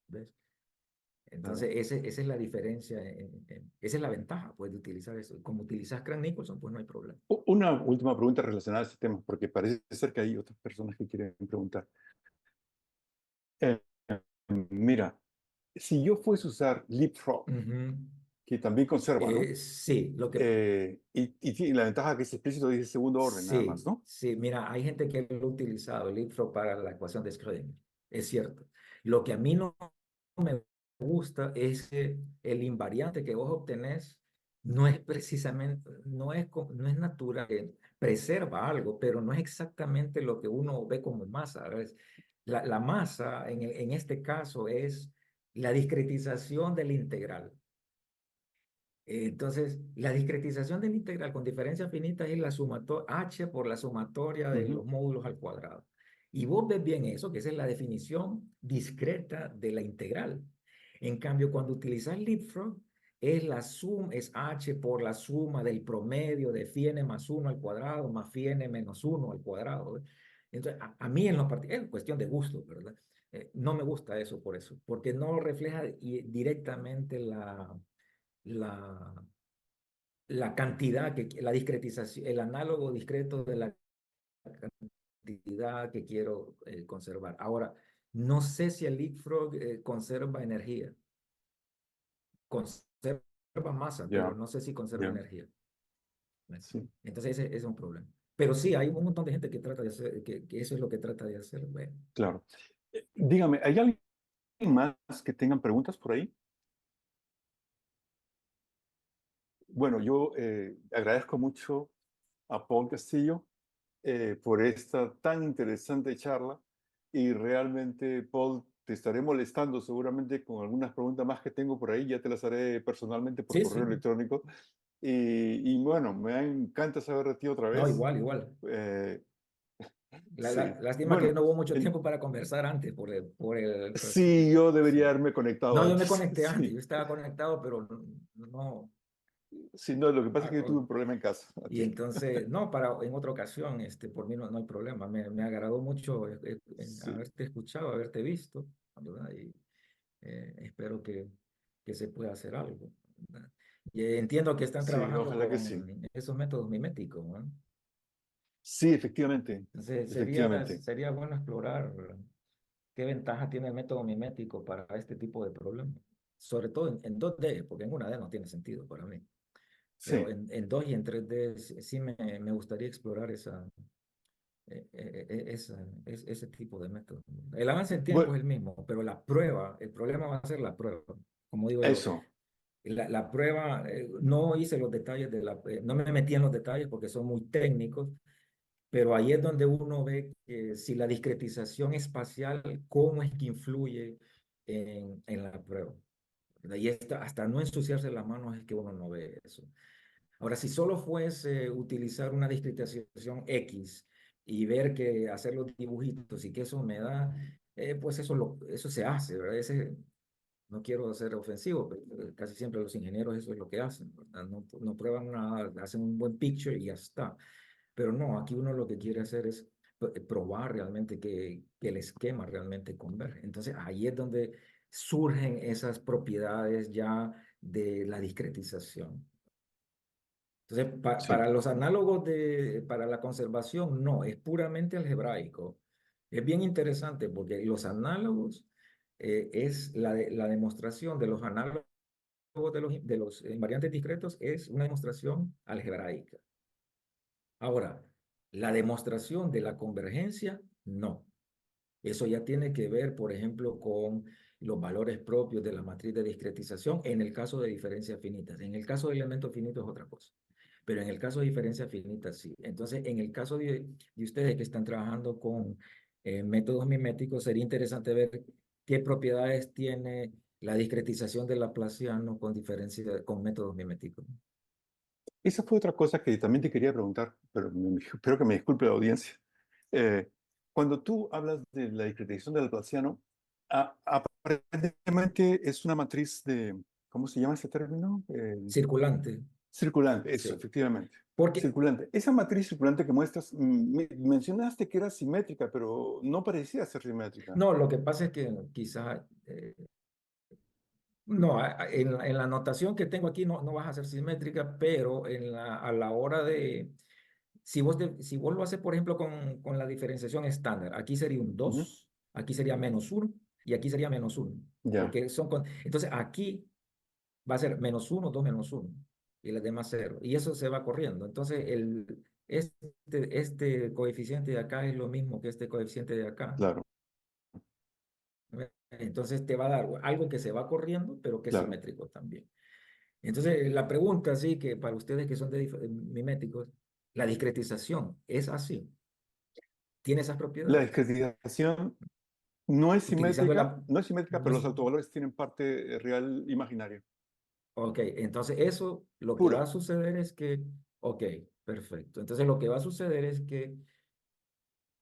¿Ves? Entonces, esa es la diferencia, esa es la ventaja, pues, de utilizar eso. Como utilizas Crank-Nicolson, pues no hay problema. Una última pregunta relacionada a este tema, porque parece ser que hay otras personas que quieren preguntar. Eh, Mira, si yo fuese a usar Leapfrog, que también conserva, ¿no? Sí, lo que... y la ventaja que es explícito dice segundo orden, nada más, Sí, ¿no? sí, mira, hay gente que lo ha utilizado, el leapfrog para la ecuación de Schrödinger, es cierto. Lo que a mí no me gusta es que el invariante que vos obtenés no es precisamente, no es natural, preserva algo, pero no es exactamente lo que uno ve como masa. ¿Ves? La masa en este caso es la discretización del integral. Entonces, la discretización del integral con diferencia finita es la h por la sumatoria de los módulos al cuadrado. Y vos ves bien eso, que esa es la definición discreta de la integral. En cambio, cuando utilizas Leapfrog, es h por la suma del promedio de phi n más 1 al cuadrado más phi n menos 1 al cuadrado. Entonces, a mí en lo particular, es cuestión de gusto, ¿verdad? No me gusta eso por eso, porque no refleja directamente la, la cantidad, la discretización, el análogo discreto de la cantidad que quiero conservar. Ahora, no sé si el leapfrog conserva energía. Conserva masa, pero no sé si conserva energía. Sí. Entonces ese es un problema. Pero sí, hay un montón de gente que trata de hacer, que eso es lo que trata de hacer. Bueno. Claro. Dígame, ¿hay alguien más que tengan preguntas por ahí? Bueno, yo agradezco mucho a Paul Castillo por esta tan interesante charla y realmente, Paul, te estaré molestando seguramente con algunas preguntas más que tengo por ahí, ya te las haré personalmente por Sí, correo sí. electrónico. Y bueno, me encanta saber de ti otra No, vez. igual, igual. Eh, sí, Lástima que bueno, no hubo mucho tiempo para conversar antes por el sí, yo debería sí. haberme conectado No, yo me antes. conecté antes, yo Sí, estaba conectado, pero no. sí, no, lo que pasa es ah, que yo tuve o- un problema en casa a Y tiempo. entonces, no, en otra ocasión, por mí no hay problema. Me agradó mucho Sí, haberte escuchado, haberte visto, ¿verdad? Y espero que se pueda hacer algo, ¿verdad? Y entiendo que están sí, trabajando ojalá que sí. con esos métodos miméticos, ¿no? Sí, efectivamente, Entonces, efectivamente. sería bueno explorar qué ventaja tiene el método mimético para este tipo de problemas. Sobre todo en 2D, porque en 1D no tiene sentido para mí. Pero Sí, en 2 y en 3D sí me gustaría explorar ese tipo de método. El avance en tiempo bueno, es el mismo, pero el problema va a ser la prueba. Como digo yo, eso. la prueba, no hice los detalles no me metí en los detalles porque son muy técnicos, pero ahí es donde uno ve que si la discretización espacial, cómo es que influye en la prueba. ¿Verdad? Y hasta no ensuciarse las manos es que uno no ve eso. Ahora, si solo fuese utilizar una discretización X y ver que hacer los dibujitos y que eso me da, pues eso se hace, ¿verdad? No quiero ser ofensivo, pero casi siempre los ingenieros eso es lo que hacen, ¿verdad? No prueban nada, hacen un buen picture y ya está. Pero no, aquí uno lo que quiere hacer es probar realmente que el esquema realmente converge. Entonces ahí es donde surgen esas propiedades ya de la discretización. Entonces, Sí. para los análogos para la conservación, no, es puramente algebraico. Es bien interesante porque los análogos es la demostración de los análogos de los invariantes discretos es una demostración algebraica. Ahora, la demostración de la convergencia, no. Eso ya tiene que ver, por ejemplo, con los valores propios de la matriz de discretización en el caso de diferencias finitas. En el caso de elementos finitos es otra cosa. Pero en el caso de diferencias finitas, sí. Entonces, en el caso de ustedes que están trabajando con métodos miméticos, sería interesante ver qué propiedades tiene la discretización del laplaciano con métodos miméticos. Esa fue otra cosa que también te quería preguntar, pero espero que me disculpe la audiencia. Eh, Cuando tú hablas de la discretización del Laplaciano, aparentemente es una matriz de, ¿cómo se llama ese término? Circulante, Circulante, eso, sí. efectivamente. Porque, Circulante. Esa matriz circulante que muestras, mencionaste que era simétrica, pero no parecía ser simétrica. no, lo que pasa es que quizá no, en la notación que tengo aquí no vas a ser simétrica, pero a la hora si vos lo haces, por ejemplo, con la diferenciación estándar, aquí sería un Ujú. 2, aquí sería -1 y aquí sería -1, Ya, porque entonces aquí va a ser -1, 2 -1 y las demás 0, y eso se va corriendo. Entonces, este coeficiente de acá es lo mismo que este coeficiente de acá. claro, Entonces te va a dar algo que se va corriendo, pero que es claro. simétrico también. Entonces, la pregunta, sí, que para ustedes que son miméticos, la discretización es así, tiene esas La propiedades. discretización no es Utilizando simétrica, la... no es simétrica, no pero es- los autovalores tienen parte real imaginaria. ok, entonces eso lo que va a Pura. suceder es que, ok, perfecto. Entonces lo que va a suceder es que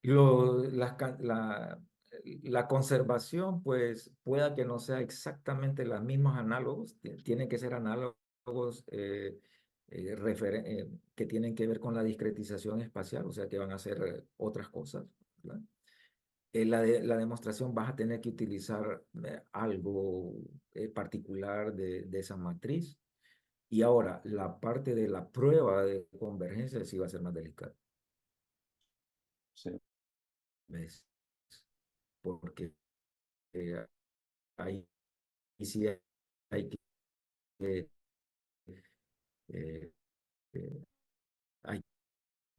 lo, las ca- la conservación, pues, pueda que no sea exactamente los mismos análogos, tienen que ser análogos que tienen que ver con la discretización espacial, o sea, que van a ser otras cosas, ¿verdad? La demostración vas a tener que utilizar algo particular de esa matriz. Y ahora, la parte de la prueba de convergencia sí va a ser más delicada. Sí. ¿Ves? Porque eh, ahí sí hay que, eh, eh, hay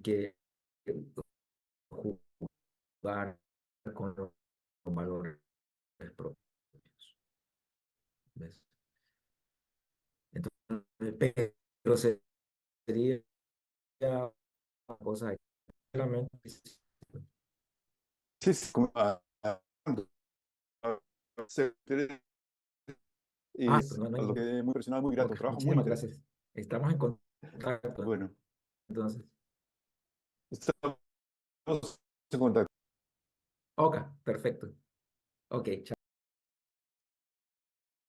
que jugar con los valores propios. pero sería una cosa claramente. Sí, sí, se- y No, no a hay lo que muy impresionado, muy grato, Ok, trabajo muy muchísimas interesante. gracias. Estamos en contacto, Bueno, entonces. estamos en contacto. Ok, perfecto. Ok, chao.